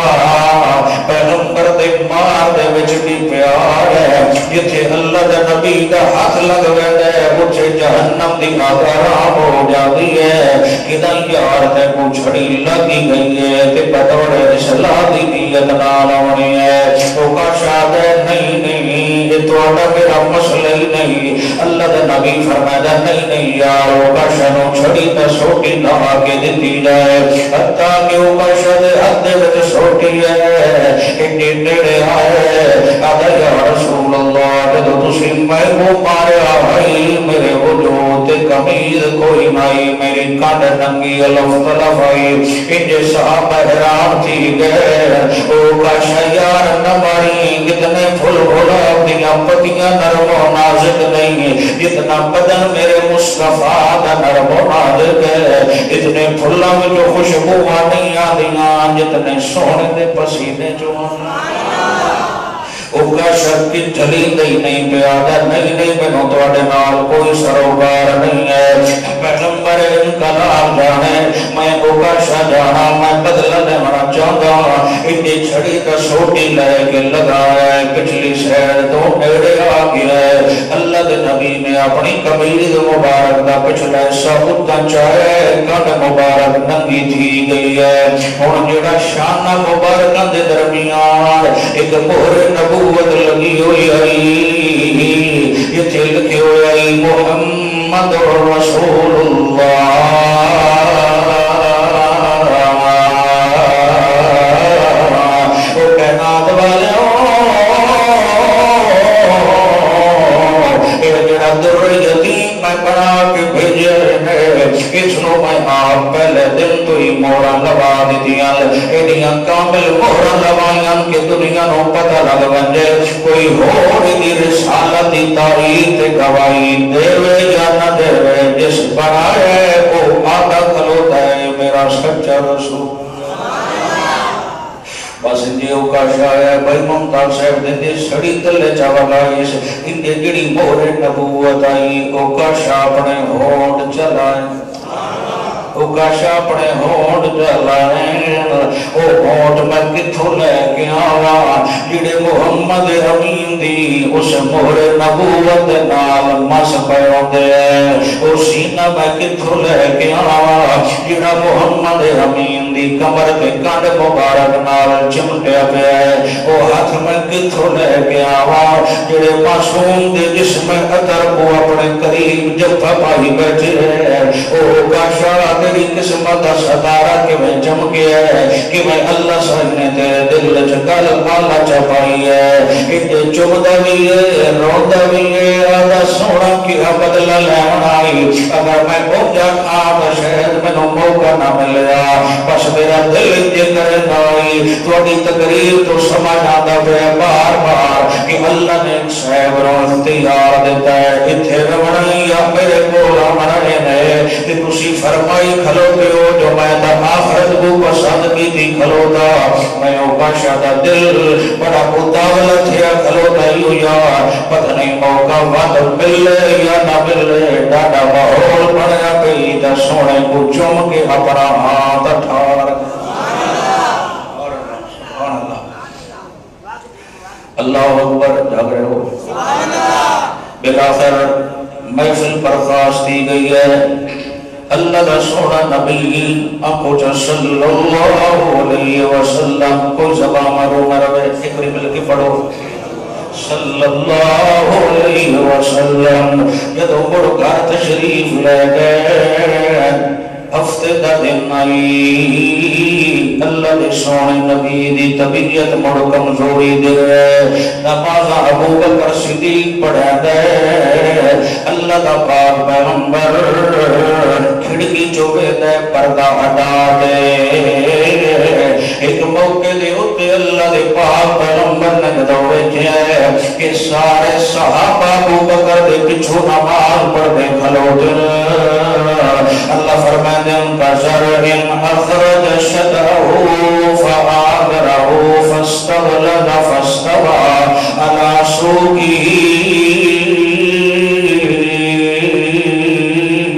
پیغمبر دے مار دے وچ بھی پیار ہے جتھے اللہ دے نبی دا ہاتھ لگ ویندے اٹھے جہنم دی آگرام ہو جاتی ہے کدھائی یار تے کو چھڑی لگی گئی ہے تے بطور اصلاح دی نیت نال ہونی ہے او کا شاہ نہیں یہ تو آنا میرا مسئلہ ہی نہیں اللہ دے نبی فرمایا نہیں یارو کا شنو چھڑی تا سوٹی نہ آگے دیتی جائے حتیٰ کہ وہ کا شد حد دے وچ سوٹی ہے اتنی ڈیڑے آئے آدھا یا رسول اللہ جدو تسی میں وہ مارے آئی میرے وجود کمیز کوئی نائی میری کانڈ ننگی علف طلف آئی انجے صاحب حیران تھی گئے او کا شیار نماری کتنے پھل بھولا اپنیاں پتیاں نرم و نازک نہیں جتنا بدن میرے مصطفیٰ دا نرم و نازک ہے اتنے پھلا میں جو خوشبوہ نہیں آدیاں جتنے سونے دے پسینے جو اوکا شک کی جلی دئی نہیں پیادا نہیں میں تو اڈے نال کوئی سروکار نہیں ہے پیغمبر انقلاب جانے میں اوکا شاہ جانا میں بدلہ لینا چاہتا اتنی چھڑی کا سوٹی لے کے لگا ہے پچھلی شہر تو ایڑے آگیا ہے اللہ کے نبی نے اپنی قبیل مبارک دا پچھلا ایسا اتنا چاہے کانڈ مبارک ننگی تھی گئی ہے اور جڑا شانہ مبارکہ دے درمیان ایک مہر نبوت لگی ہوئی آئی یہ تھے لکھے ہوئی آئی محمد رسول اللہ وہ کہنات والے جڑا در یتیم میں بنا کے بھیجے اس نو میں آپ پہلے دن تو ہی مورا لبا دیتیاں ایڈیاں کامل مورا لبائیاں کہ دنیا نو پتہ لگ بنجے کوئی ہور دی رسالت دی تاریخ گواہی دیوے یا نہ دیوے جس بنائے وہ آدھا کھلوتا ہے میرا سچا رسول بس انجیو کا شاہ بھائی ممتاز صاحب دے سڑی تلے چاولا اس اندے جڑی مہر نبوت آئی او کا شاہ اپنے ہونٹ چلائیں او کا شاہ اپنے ہونٹ چلائیں او ہونٹ میں کتھو لے کے آوا جڑے محمد امین دی اس مہر نبوت نال مس پیوں دے او سینہ میں کتھو لے کے آوا جڑا محمد امین دی کمر کے کانڈ مبارک نال چمٹیا پہ ہے او ہاتھ میں کتھو لے کے آوا جڑے معصوم دے جسم عطر کو اپنے قریب جب پائی بیٹھے ہیں او کا شاہ تیری قسمت ستارہ کہ میں چمکے ہے کہ میں اللہ سہنے تیرے دل چکل اللہ چپائی ہے اتنے چمدہ بھی ہے روندہ بھی ہے آدھا سوڑا کی بدلہ لیمنائی اگر میں پہنچ جاتا شہد میں نو موقع نہ ملیا بس میرا دل اتنے کرنائی تھوڑی تقریر تو سمجھ آتا پہ بار بار کہ اللہ نے ایک صحیح اختیار دیتا ہے اتھے رمنا یا میرے کو رمنا ہے کہ تسی فرمائی کھلوتے ہو جو میں تا آخرت کو پسند کی تھی کھلوتا میں او باشا دل بڑا مطاولت ہے کھلوتا ہی یار پتہ نہیں موقع وقت ملے یا نہ ملے ڈاڈا ماحول بڑھیا پہ دا سونے کو چوم کے اپنا ہاتھ اٹھار اللہ اکبر جاگ رہے ہو بلاخر محفل برخاست دی گئی ہے اللہ کا سونا نبی آنکھوں چا صلی اللہ علیہ وسلم کوئی زبان مرو مرو فکری مل کے پڑھو صلی اللہ علیہ وسلم جدو مڑ گھر تشریف لے گئے ہفتے دا دن آئی اللہ دے سونے نبی دی طبیعت مڑ کمزوری دے نماز ابو بکر صدیق پڑھا دے اللہ دا پاک پیغمبر کھڑکی چوبے دے پردہ ہٹا دے ایک موقع دے ہوتے اللہ دے پاک پیغمبر نے دوڑے کیا کہ سارے صحابہ ابو بکر دے پچھو نماز پڑھ دے کھلو دے اللہ فرمائے دے ان کا زرہن اخرج شدہو فآدرہو فاستغلد فاستوى على سوقه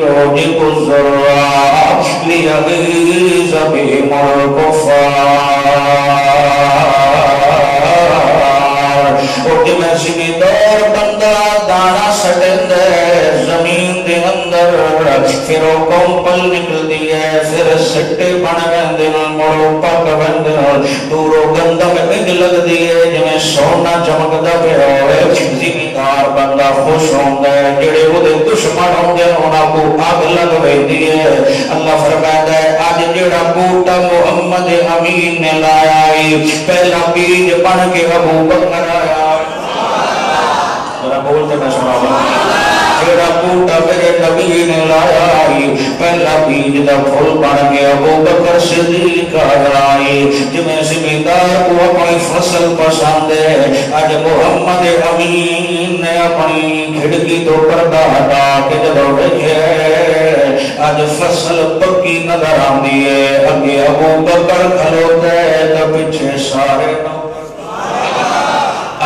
يعجب الزراع ليغيظ بهم الكفار اور میں زمیندار بندہ دانا سٹن دے زمین دے اندر پھر وہ کمپل نکل دی ہے پھر سٹے بن گئے مڑو پک بند دورو گندم اگ لگ دی ہے جنہیں سونا چمکدا پہ ہوئے زمیندار بندہ خوش ہوں گے جڑے وہ دے دشمن ہوں گے انہاں کو آگ لگ دی ہے اللہ فرمائے ہے آج جڑا بوٹا محمد امین نے لایا پہلا بیج بن کے ابو بکر آیا ذرا بولتے میں سنا جڑا بوٹا میرے نبی نے لایا پہلا بیج دا پھول بن کے ابو بکر صدیق آئی جنہیں زمیندار کو اپنی فصل پسند ہے آج محمد امین نے اپنی کھڑکی تو پردہ ہٹا کے جب دیکھے آج فصل پکی نظر آندی ہے اگے ابو بکر کھلوتے تو پیچھے سارے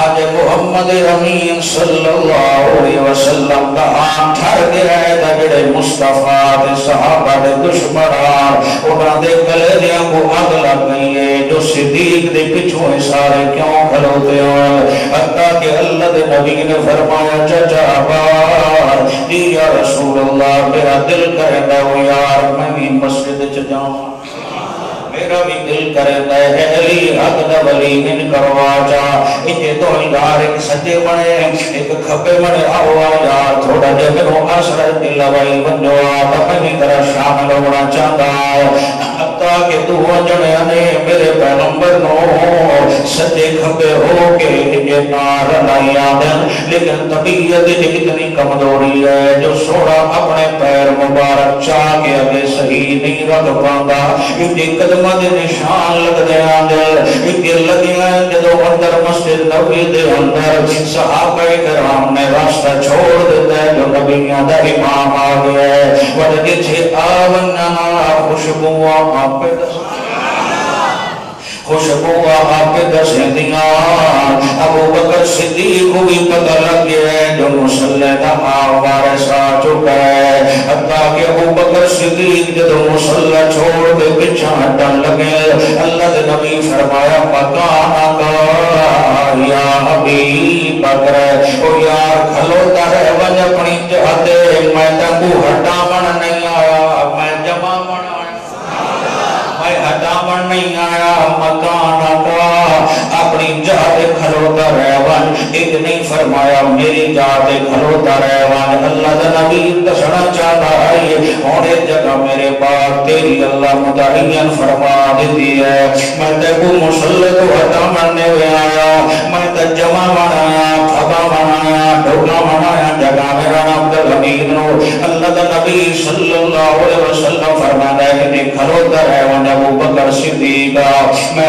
آج محمد امین صلی اللہ علیہ وسلم کا آن ٹھر گیا ہے جڑے مصطفیٰ دے صحابہ دے دشمنان انہاں دے گلے دیاں کو آگ لگ گئی ہے جو صدیق دے پچھوں سارے کیوں کھلوتے ہیں حتیٰ کہ اللہ دے نبی نے فرمایا چچا بار یا رسول اللہ میرا دل کرتا ہو یار میں بھی مسجد چ جاؤں میرا بھی دل کرتا ہے علی حق دا ولی من کروا جا ایک تو یار ایک سجے بنے ایک کھبے بنے آو یار تھوڑا جے میرو آسرا دل لوائی ونجو آتا میں طرح شامل ہونا چاہتا حتیٰ کہ تو جنے نے میرے پیغمبر نو سجے کھبے ہو کے یہ نار لائی آدن لیکن طبیعت اتنی کمزوری ہے جو سوڑا اپنے پیر مبارک چاہ کے اگے صحیح نہیں رکھ پاتا کیونکہ قدم دے نشان لگ دے آندر اکر لگی ہیں جدو اندر مسجد نبی دے اندر صحابہ کرام نے راستہ چھوڑ دیتا ہے جو نبیوں دا امام آگیا ہے ودگی چھے آوننا خوشبو آپ پہ خوشبو آپ پہ دسیں دیاں ابو بکر صدیق کو بھی پتہ لگ گیا ہے جو مسلح دا آوار سا چکا ہے حتیٰ کہ ابو بکر صدیق جدو مسلح چھوڑ دے پچھا ہٹن لگے اللہ دے نبی فرمایا مکانا کا یا حبیب بکر او یار کھلوتا رہ ون اپنی جہتے میں تنگو ہٹامن نہیں آیا میں جمع من میں ہٹامن نہیں آیا مکانا کا اپنی جہتے کھلوتا رہ ون ایک نہیں فرمایا میری جہتے کھلوتا رہ ون اللہ دے نبی دسنا چاہتا ہے ہونے جگہ میرے بعد تیری اللہ متعین فرما دیتی ہے میں تے کو مسلح تو ہٹا مننے ہوئے آیا میں تے جمع بنایا پھبا بنایا ڈھولا بنایا جگہ میرا نام عبدالحمید نو اللہ دا نبی صلی اللہ علیہ وسلم فرماتا ہے کہ کھلوتا رہے ون ابو بکر صدیقہ میں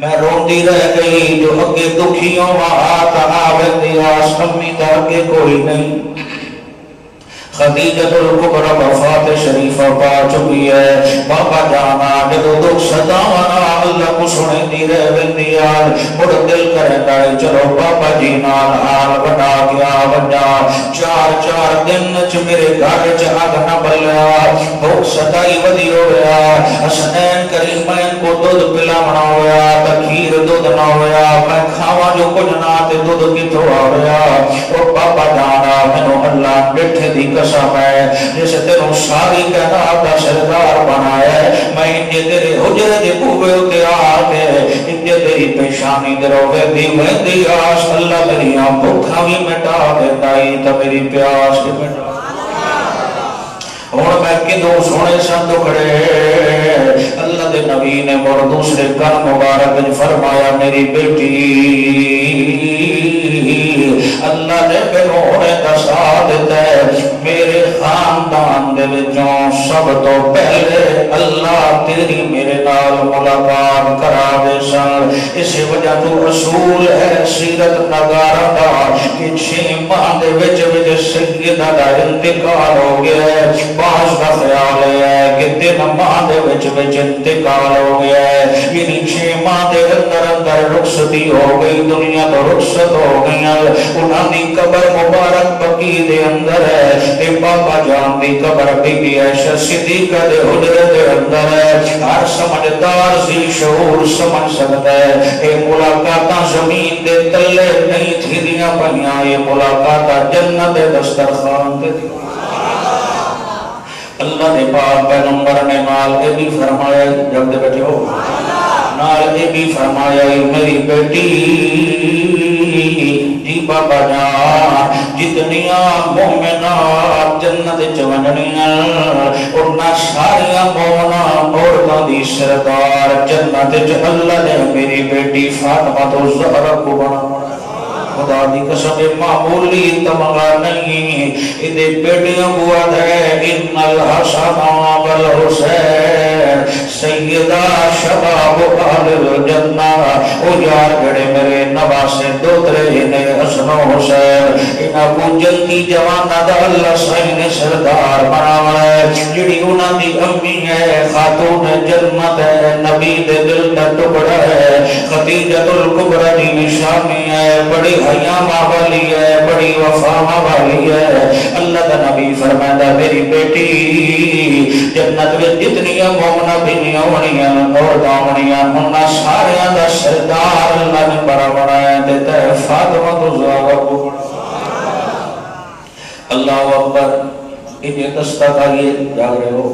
میں روندی رہ گئی جو اگے دکھیوں وہاں آوے دیاس امی دا اگے کوئی نہیں خدیجۃ الکبریٰ وفات شریفہ پا چکی ہے بابا جانا جدو دکھ صداوانا اللہ کو سنے دی رہ بندیا مڑ دل کرے گئے چلو بابا جی نال حال بنا گیا بنا چار دن چ میرے گھر چ آگ نہ بلیا بھوک ستائی ودی ہو گیا حسنین کریمین کو دودھ پلاونا ہویا تکھیر دودھ نہ ہویا میں کھاواں جو کچھ نہ تے دودھ کتھوں آ گیا او بابا جانا مینوں اللہ بیٹھے دی قسم ہے جس تینوں ساری کائنات دا سردار بنایا ہے میں انجے تیرے حجرے دے بوئے اتے آ کے انجے تیری پیشانی دے روے دی ویندی آس اللہ میری بھوکاں بھی مٹا دیتا ہی تا میری پیاس بھی مٹا اور میں کدوں سونے سن ٹکڑے اللہ دے نبی نے مر دوسرے کن مبارک نے فرمایا میری بیٹی اللہ نے بنونے کا ساتھ دیتا ہے میرے خاندان دے وچوں سب تو پہلے اللہ تیری میرے نال ملاقات کرا دے سن اسی وجہ تو رسول ہے سیرت نگارہ دا کہ 6 ماہ دے وچ سیدہ دا انتقال ہو گیا ہے بعض کا خیال ہے کہ 3 ماہ دے وچ انتقال ہو گیا ہے یعنی 6 ماہ دے اندر رخصتی ہو گئی دنیا تو رخصت ہو گئی انہاں دی قبر مبارک بقی دے اندر ہے تے بابا جان دی قبر بی بی عائشہ صدیقہ دے حجرے دے اندر ہے ہر سمجھدار ذی شعور سمجھ سکتا ہے اے ملاقاتاں زمین دے تلے نہیں تھی دیاں پہیاں یہ ملاقاتاں جنت دسترخوان تے تھی اللہ نے پاک پیغمبر نے نال اے بھی فرمایا جب دے بیٹھے ہو نال اے بھی فرمایا میری بیٹی جی بابا جان جتنیاں مومنات جنت چوننیاں انہاں ساریاں مومناں عورتاں دی سردار جنت چ اللہ نے میری بیٹی فاطمہ الزہرا کو بنایا خدا دی قسم معمولی تمغا نہیں ادھے بیٹیاں بواد ہے ان الحسن والحسین سیدہ شباب اہل الجنہ او یار گڑے میرے نواسے دوترے انہیں حسن و حسین انہاں کو جلدی جوانہ دا اللہ سائن سردار بنا ہے جڑی انہاں دی امی ہے خاتون جنت ہے نبی دے دل دا ٹکڑا ہے خدیجۃ الکبریٰ دی نشانی ہے بڑی حیامہ والی ہے بڑی وفامہ والی ہے اللہ دا نبی فرمائدہ میری بیٹی جنت میں جتنی مومنہ بھینیاں ہونیاں اور داونیاں انہاں ساریاں دا سردار اللہ نے بڑا بنایا دیتا ہے فاطمہ الزہرا کو اللہ اکبر انہیں دستک آئیے جاگ رہے ہو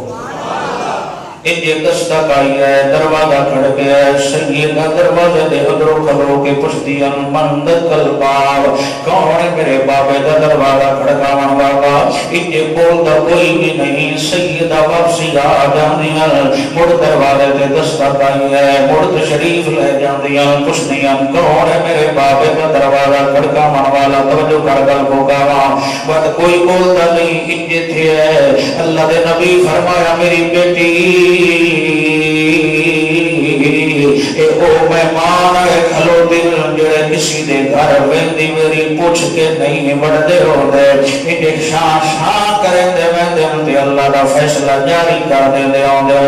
انہیں دستک آئی ہے دروازہ کھڑ گیا ہے سیدہ دروازے دے ادھروں کھلو کے پشتیاں مند قلباب کون ہے میرے بابے دا دروازہ کھڑکا من بابا انہیں بولتا کوئی بھی نہیں سیدہ واپسی آ جاندیاں مڑ دروازے دے دستک آئی ہے مڑ تشریف لے جاندیاں پشتیاں کون ہے میرے بابے دا دروازہ کھڑکا من والا توجہ کر گل کو گاواں بات کوئی بولتا نہیں انہیں تھے اللہ دے نبی فرمایا میری بیٹی اے او مہمان ہے کھلو دل جڑے کسی دے گھر ویندی میری پوچھ کے نہیں بڑھتے ہو دے انہیں شاہ کریں دے ویندے تے اللہ دا فیصلہ جاری کر دے دے ہوں دے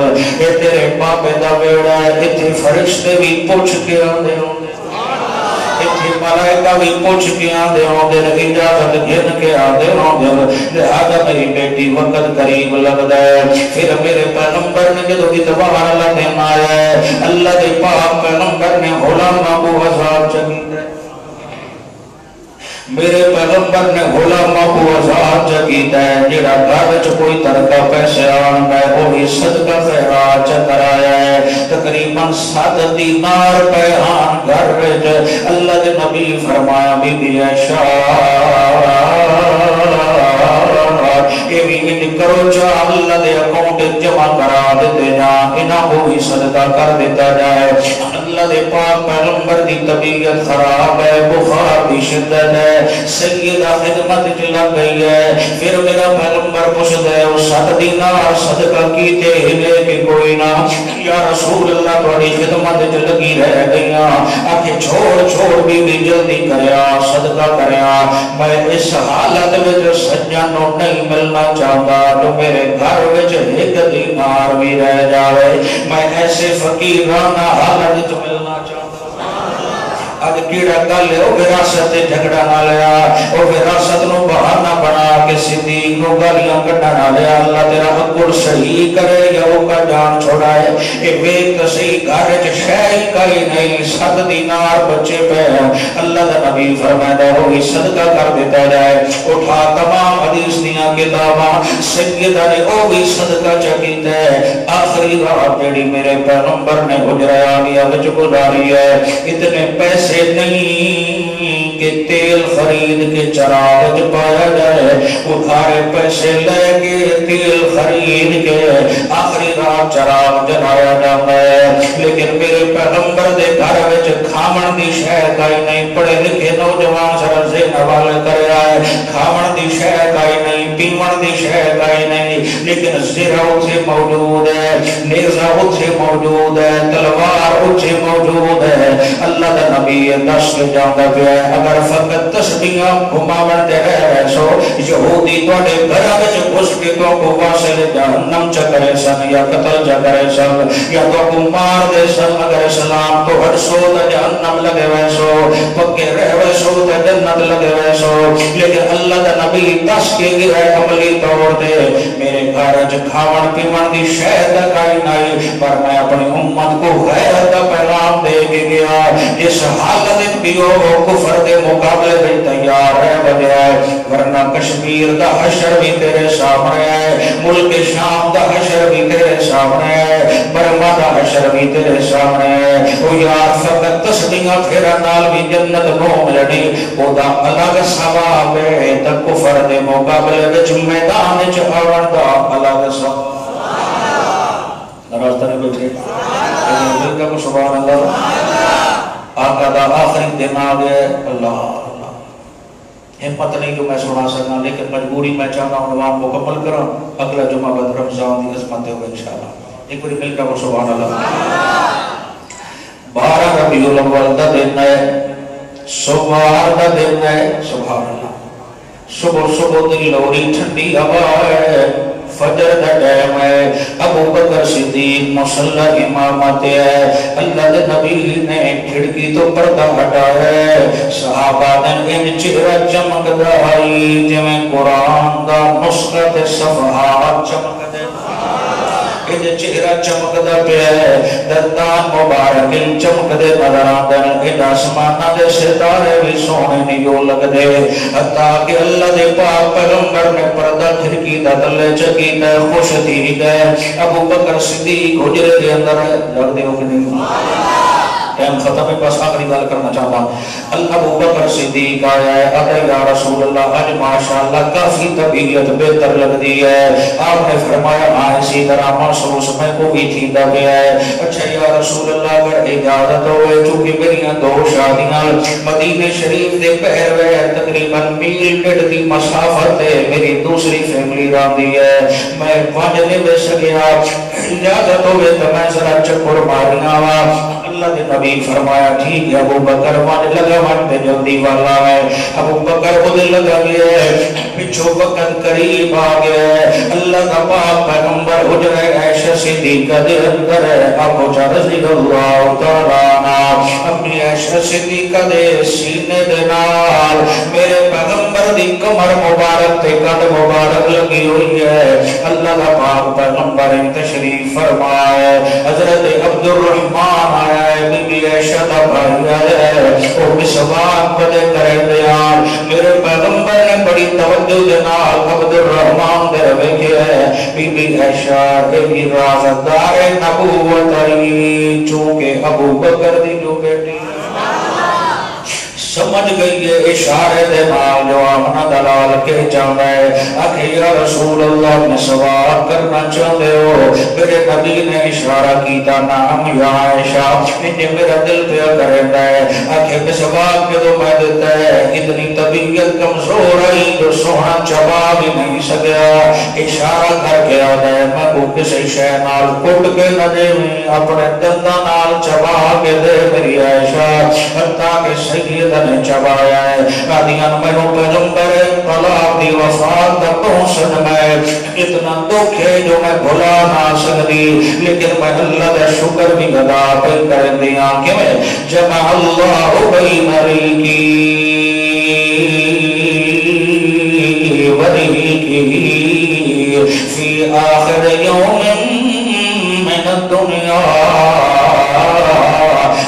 اے تیرے پاپے دا بیڑا ہے اتھے فرشتے بھی پوچھ کے آندے ہوں دے اتھے ملائکہ بھی پوچھ کے آندے ہوں دے اجازت گھن کے آندے ہوں دے لہذا میری بیٹی وقت قریب لگ دے پھر میرے پیغمبر نے جدو کی تباہ اللہ دینا ہے اللہ دے پاک پیغمبر نے غلام ابو وزار چکی دے میرے پیغمبر نے غلام ابو وزار چکی دے جڑا گھر کوئی ترکہ پیسے آن گئے وہی صدقہ خیرات کرایا ہے تقریباً 7 دینار پہ آن گھر وچ اللہ دے نبی فرمایا بی بی عائشہ یہ بھی انج کرو چا اللہ دے اکاؤنٹ جمع کرا دیتے جان انہاں کو بھی صدقہ کر دیتا جائے اللہ دے پاک پیغمبر دی طبیعت خراب ہے بخار کی شدت ہے سیدہ خدمت چلا گئی ہے پھر میرا پیغمبر پوچھتا ہے وہ 7 دینار صدقہ کیتے ہلے کہ کوئی نہ یا رسول اللہ تھوڑی خدمت چ لگی رہ گئیاں آکے چھوڑ بھی جلدی کریا صدقہ کریا میں اس حالت وچ سجنوں نہیں ملنا چاہتا تو میرے گھر وچ 1 دینار بھی رہ جاوے میں ایسے فقیرانہ حالت وچ ملنا چاہتا اج کیڑا گل ہے او وراثت تے جھگڑا نہ لیا او وراثت نو بہانہ بنا کے صدیق نو گالیاں کڈن نہ لیا اللہ تیرا حکم صحیح کرے یا او کا جان چھوڑائے اے ویکھ صحیح گھر وچ شے کوئی نہیں 7 دینار بچے پے اللہ دا نبی فرمایا ہوئی صدقہ کر دیتا جائے اٹھا تمام حدیث دیاں کتاباں سیدہ نے او بھی صدقہ چکیتا ہے آخری رات جڑی میرے پیغمبر نے حجرہ عالیہ وچ گزاری ہے اتنے پیسے نہیں کہ تیل خرید کے چراغ پایا جائے ادھارے پیسے لے کے تیل خرید کے آخری رات چراغ جلایا جاتا ہے لیکن میرے پیغمبر دے گھر وچ کھاون دی شے کوئی نہیں پڑھے لکھے نوجوان سر سے حوالے کر آئے کھاون دی شے کوئی نہیں پیون دی شے کوئی نہیں لیکن زرہ اتھے موجود ہے نیزہ اتھے موجود ہے تلوار اتھے موجود ہے اللہ دا نبی دس کے جاندہ پہ ہے اگر فقط تسبیحاں گھماون دے رہے سو یہودی توڑے گھرہ وچ گھس کے کو واصل جہنم چ کرے سن یا قتل چ کرے سن یا تو مار دے سن اگر اسلام تو ہر سو تے جہنم لگے وے سو پکے رہے سو تے جنت لگے وے سو لیکن اللہ دا نبی دس کے گرے عملی طور تے میرے گھر وچ کھاون پیون دی شے دا کوئی نہیں پر میں اپنی امت کو غیرت دا پیغام دے کے گیا اس حالت پیو کفر دے مقابلے میں تیار ہے بجائے ورنہ کشمیر دا حشر بھی تیرے سامنے ہے ملک شام دا حشر بھی تیرے سامنے ہے برما دا حشر بھی تیرے سامنے ہے او یار فقط تسبیحاں پھیرا نال بھی جنت نو ملنی او دا الگ ثواب ہے تے کفر دے مقابلے وچ میدان وچ آون دا الگ ثواب راستہ نے بیٹھے دل کا سبحان اللہ آقا دا آخری دن آ گئے اللہ ہمت نہیں جو میں سنا سکنا لیکن مجبوری میں چاہتا ہوں نوام مکمل کروں اگلا جمعہ بعد رمضان دی عظمت ہوئے انشاءاللہ ایک بڑی مل کا سبحان اللہ 12 ربیع الاول دا دن ہے سوار دا دن ہے سبحان اللہ صبح دی لوری ٹھنڈی ہوا ہے فجر دا ٹائم ہے ابو بکر صدیق مصلی امامت ہے اللہ دے نبی نے کھڑکی تو پردہ ہٹایا ہے صحابہ نے ان چہرہ چمکدا ہے جویں قرآن دا نسخہ تے صفحات چمکدے ان چہرہ چمکدا پیا ہے دندان مبارک چمکدے نظر آندے ان آسماناں دے ستارے بھی سونے نیو لگدے حتیٰ کہ اللہ دے پاک پیغمبر نے پردہ کھڑکی دا تلے چکیتا ہے خوش تھی گئے ابو بکر صدیق حجرے دے اندر لگ دے ہو کہ نہیں ٹائم ختم ہے بس آخری گل کرنا چاہتا اللہ ابو بکر صدیق آیا ہے اگر یا رسول اللہ آج ماشاءاللہ کافی طبیعت بہتر لگ دی ہے آپ نے فرمایا ہاں اسی طرح محسوس میں کو بھی تھی دا گیا ہے اچھا یا رسول اللہ اگر اجازت ہوئے چونکہ میری 2 شادیاں مدینہ شریف دے پہر ہوئے تقریباً میل ڈیڑھ دی مسافت ہے میری دوسری فیملی راندی ہے میں واجنے میں سکیا اجازت ہوئے تو میں ذرا چکر مارنا ہوا اللہ نے نبی فرمایا ٹھیک ہے ابو بکر مان لگا مان پہ جلدی والا ہے ابو بکر خود لگا گیا ہے پچھو وقت قریب آ گیا ہے اللہ کا پاک پیغمبر حجرہ عائشہ صدیقہ دے اندر ہے ابو جہل رضی اللہ تعالیٰ عنہ اپنی عائشہ صدیقہ دے سینے دے نال میرے پیغمبر دی کمر مبارک تے کٹ مبارک لگی ہوئی ہے اللہ کا پاک پیغمبر تشریف فرمائے حضرت عبد الرحمن آیا بی بی عائشہ دا بھائی ہے او مسواک پڑے کرے بیان میرے پیغمبر نے بڑی توجہ دے نال عبد الرحمن دے روے ہے بی بی عائشہ کے رازدار نبوت چونکہ ابو بکر دی جو بیٹی سب سمجھ گئی ہے اشارے دے نال جو آمنہ دلال کے چاہتا ہے آکھے یا رسول اللہ مسواک کرنا چاہتے ہو میرے نبی نے اشارہ کیتا نام یا عائشہ انہیں میرا دل پہ کرتا ہے آکھے مسواک کے تو میں دیتا ہے اتنی طبیعت کمزور آئی جو سونا چبا بھی نہیں سکیا اشارہ کر کے آتا ہے میں کو کسی شے نال کٹ کے نہ دے میں اپنے دندہ نال چبا کے دے میری عائشہ حتیٰ کہ سیدہ نے چبایا ہے آدیان میں نو پیغمبر انقلاب دی وفات دا پہنچن میں اتنا دکھ ہے جو میں بھلا نہ سکتی لیکن میں اللہ دا شکر بھی ادا پہ کر دیا کہ میں جمع اللہ بین ریکی وریکی فی آخر یوم من الدنیا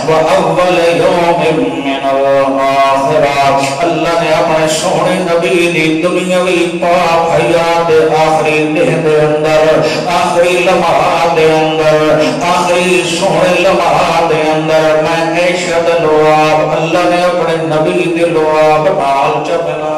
وَأَوَّلَ يَوْمٍ مِّنَ الْآخِرَةِ اللہ نے اپنے سونے نبی دی دنیاوی پاک حیات آخری دن دے اندر آخری لمحات دے اندر آخری سونے لمحات دے اندر میں عائشہ دا لعاب اللہ نے اپنے نبی دی لعاب نال چپلا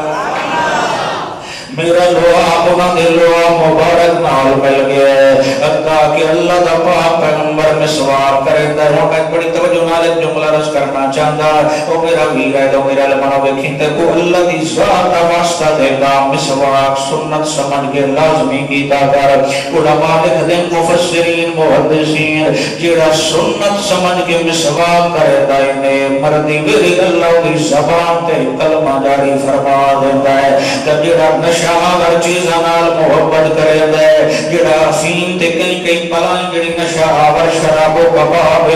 میرا لعاب انہاں دے لعاب مبارک نال مل گیا ہے حتیٰ کہ اللہ دا پاک پیغمبر میں سوار کرے دا ہے میں بڑی توجہ نال ایک جملہ رس کرنا چاہتا او میرا ویر ہے تو میرا لمنہ ویکھیں تے کو اللہ دی ذات واسطہ دے گا مسواک سنت سمجھ کے لازمی کیتا کر علماء لکھتے ہیں مفسرین محدثین جیڑا سنت سمجھ کے مسواک کرے دا انہیں مردی ویری اللہ دی زبان تے کلمہ جاری فرما دیتا ہے کہ جیڑا نشہ اگر چیزاں نال محبت کرے دے جڑا افیم تے کئی پلائیں جڑی نشہ آور شراب و کباب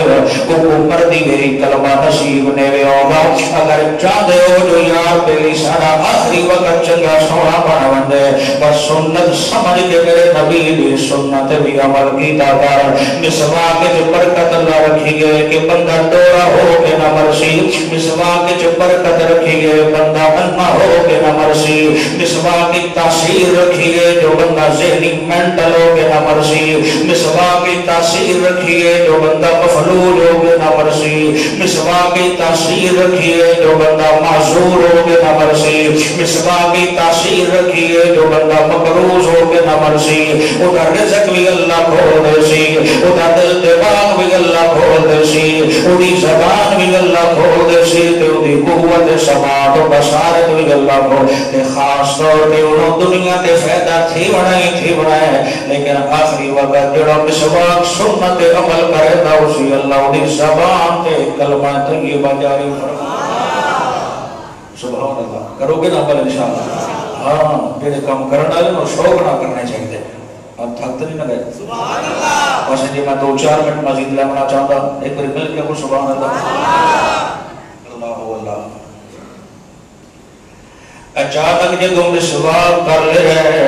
کو مردی میری کلمہ نصیب نے وے ہوگا اگر چاہتے ہو جو یار پہلی سارا آخری وقت چنگا سونا بنا بندے بس سنت سمجھ کے میرے نبی بھی سنت بھی عمل کیتا کر مسواک جو برکت اللہ رکھی گئے کہ بندہ دورا ہو کے نہ مرسی مسواک جو برکت رکھی گئے بندہ انہ ہو کے نہ مرسی مسواک تاثیر رکھی ہے جو بندہ ذہنی مینٹل ہو کے نہ مرسی مسواک کی تاثیر رکھی ہے جو بندہ مفلول ہو کے نہ مرسی مسواک کی تاثیر رکھی ہے جو بندہ معذور ہو کے نہ مرسی مسواک کی تاثیر رکھی ہے جو بندہ مقروض ہو کے نہ مرسی ادھر رزق بھی اللہ کھول دے سی ادھر دل دماغ بھی اللہ کھول دے سی ادھی زبان بھی اللہ کھول دے سی ادھی قوت سماعت و بصارت بھی اللہ کھول دے خاص طور پہ انہوں دنیا کے فائدہ تھی بڑھائے لیکن آخری وقت جڑا مسواک سنت عمل کرے دا اسی اللہ دی زبان تے کلمہ طیبہ جاری فرما سبحان اللہ کرو گے نا عمل انشاءاللہ ہاں جڑے کام کرنا ہے وہ شوق نہ کرنے چاہیے اب تھک تو نہیں نہ گئے سبحان اللہ ویسے جی میں 2-4 منٹ مزید لینا چاہتا ایک بار مل کے کو سبحان اللہ اللہ اچانک جدوں مسواک کر لے رہے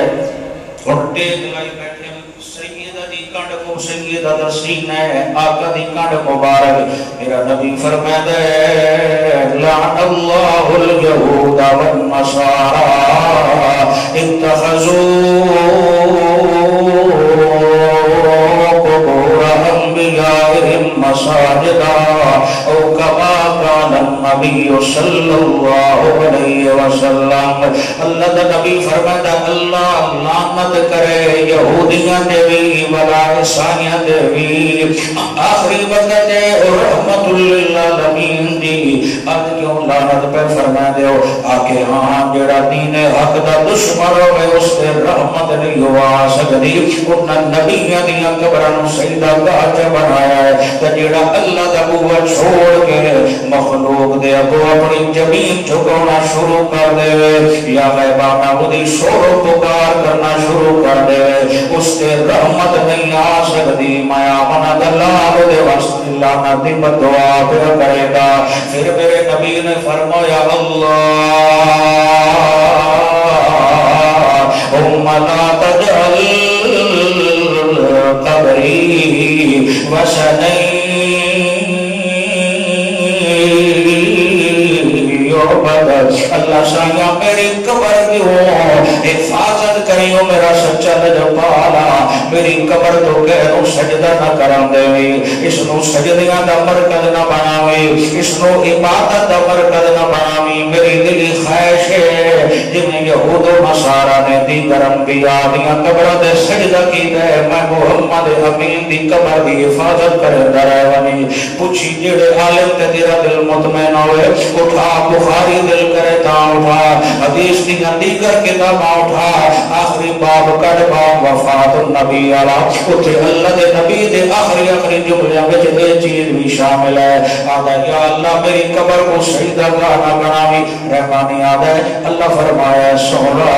گھٹے دلائی بیٹھے سیدہ دی کانڈ کو سیدہ دا سینہ ہے آقا دی کانڈ مبارک میرا نبی فرماتا ہے لعن اللہ اليہود والنصارى اتخذوا قبور انبیائهم مساجدا او کما کان النبی صلی اللہ علیہ وسلم اللہ دا نبی فرماتا اللہ لعنت کرے یہودیاں دے بھی ولا عیسائیاں دے بھی آخری وقت ہے رحمت للعالمین دی آج کیوں لعنت پہ فرما دے ہو آکے ہاں جڑا دین حق دا دشمن ہوئے اس پہ رحمت نہیں ہوا سکتی انہاں نبیاں دیاں قبرانوں سیدہ گاہ بنایا ہے کہ جڑا اللہ دا قوت چھوڑ کے مخلوق دے ابو اپنی زمین جھکونا شروع کر دے یا غیبانہ خودی شور و پکار کرنا شروع کر دے اس کے رحمت نہیں آ سکتی مایا منا دلال دے واسط اللہ نبی بدعا پھر کرے گا پھر میرے نبی نے فرمایا اللہم لا تجعل قبری وسنی بدل اللہ سائیاں میری قبر کی ہو حفاظت کریو میرا سچا نجپالا میری قبر تو کہنو سجدہ نہ کران دے اس نو سجدیاں دا مرکز نہ بناوے اس نو عبادت دا مرکز نہ بناوے میری دلی خواہش ہے جنہیں یہود و نصارا نے دیگر انبیاء دیاں قبر دے سجدہ کی دے میں محمد امین دی قبر دی حفاظت کرے درائے ونی پوچھی جڑے عالم تے تیرا دل مطمئن ہوئے اٹھا بخاری دل کرے تا اٹھا حدیث دی دیگر کتاب اٹھا آخری باب کڑ باب وفات النبی علا اتھے اللہ دے نبی دے آخری جملیاں وچ یہ چیز بھی شامل ہے آدھا یا اللہ میری قبر کو سجدہ گاہ نہ بناوی رحمانی آدھا ہے اللہ فرمایا سولا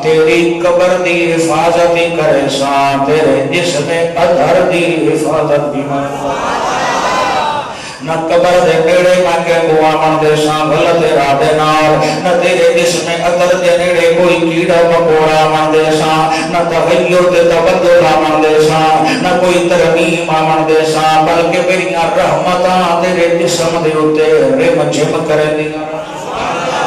تیری قبر دی حفاظت ہی کرے سان تیرے جسم ادھر دی حفاظت بھی نہ قبر دے نیڑے میں کہ گوامن دے سان غلط ارادے نال نہ تیرے جسم ادھر دے نیڑے کوئی کیڑا مکوڑا من دے سان نہ تغیر دے تبدل من دے سان نہ کوئی ترمیم من دے سان بلکہ میری رحمتاں تیرے جسم دے اتے رم جم کرے دیا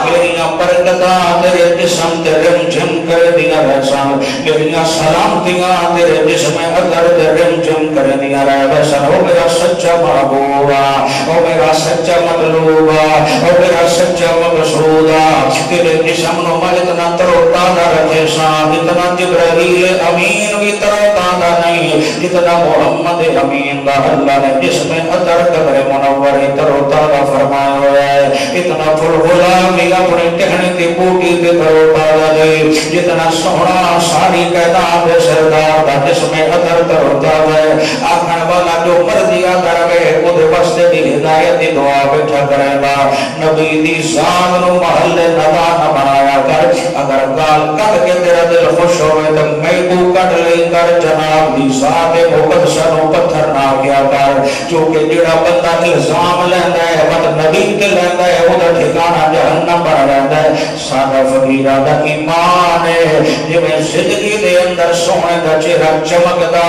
میریاں برکتاں تیرے جسم تے رم جم کر دیا رہسان میریاں سلامتیاں تیرے جسم اگر تے رم جم کر دیا رہسان او میرا سچا محبوبا او میرا سچا مطلوبا او میرا سچا مقصودا تیرے جسم نو میں اتنا تروتازہ رکھے سان اتنا جبرائیل امین بھی تروتازہ نہیں اتنا محمد امین دا اللہ نے جسم اگر قبر منور تروتازہ فرمایا ہوا ہے اتنا پھل غلام اپنے ٹہنے کی بوٹی کے تروتازہ دے جتنا سونا ساری قیدان دے سردار دا جسم اثر تروتازہ ہے آخر والا جو مرضیہ کروے وہ دے واسطے دی ہدایت دی دعا بیٹھا کرے گا نبی دی ذات نو محل ندا نہ بنایا کر اگر گال کٹ کے تیرا دل خوش ہوئے تو میں کو کٹ لئی کر جناب دی ذات مقدسہ نو پتھر نہ کیا کر کیونکہ جڑا بندہ الزام لیندا ہے بد نبی تے لیندا ہے وہ دا ٹھکانہ جہنم بڑھ رہتا ہے سادہ فقیرہ دا ایمان ہے جویں زندگی دے اندر سونے دا چہرہ چمکدا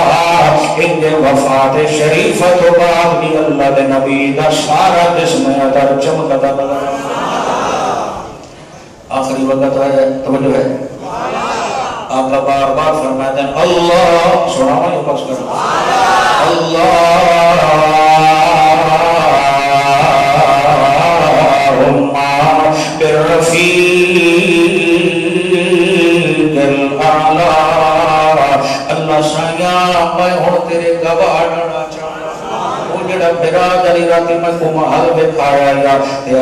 انجے وفات شریفہ تو بعد بھی اللہ دے نبی دا سارا جسم ادھر چمکدا نظر آخری وقت ہے توجہ ہے آقا بار بار فرماتے ہیں اللہ سنا ہوا یہ پاس کرنا بالرفيق الأعلى اللہ سایاں میں ہوں تیرے گواڑنا چاہتا وہ جڑا برادری راتی میں کو محل بکھایا یا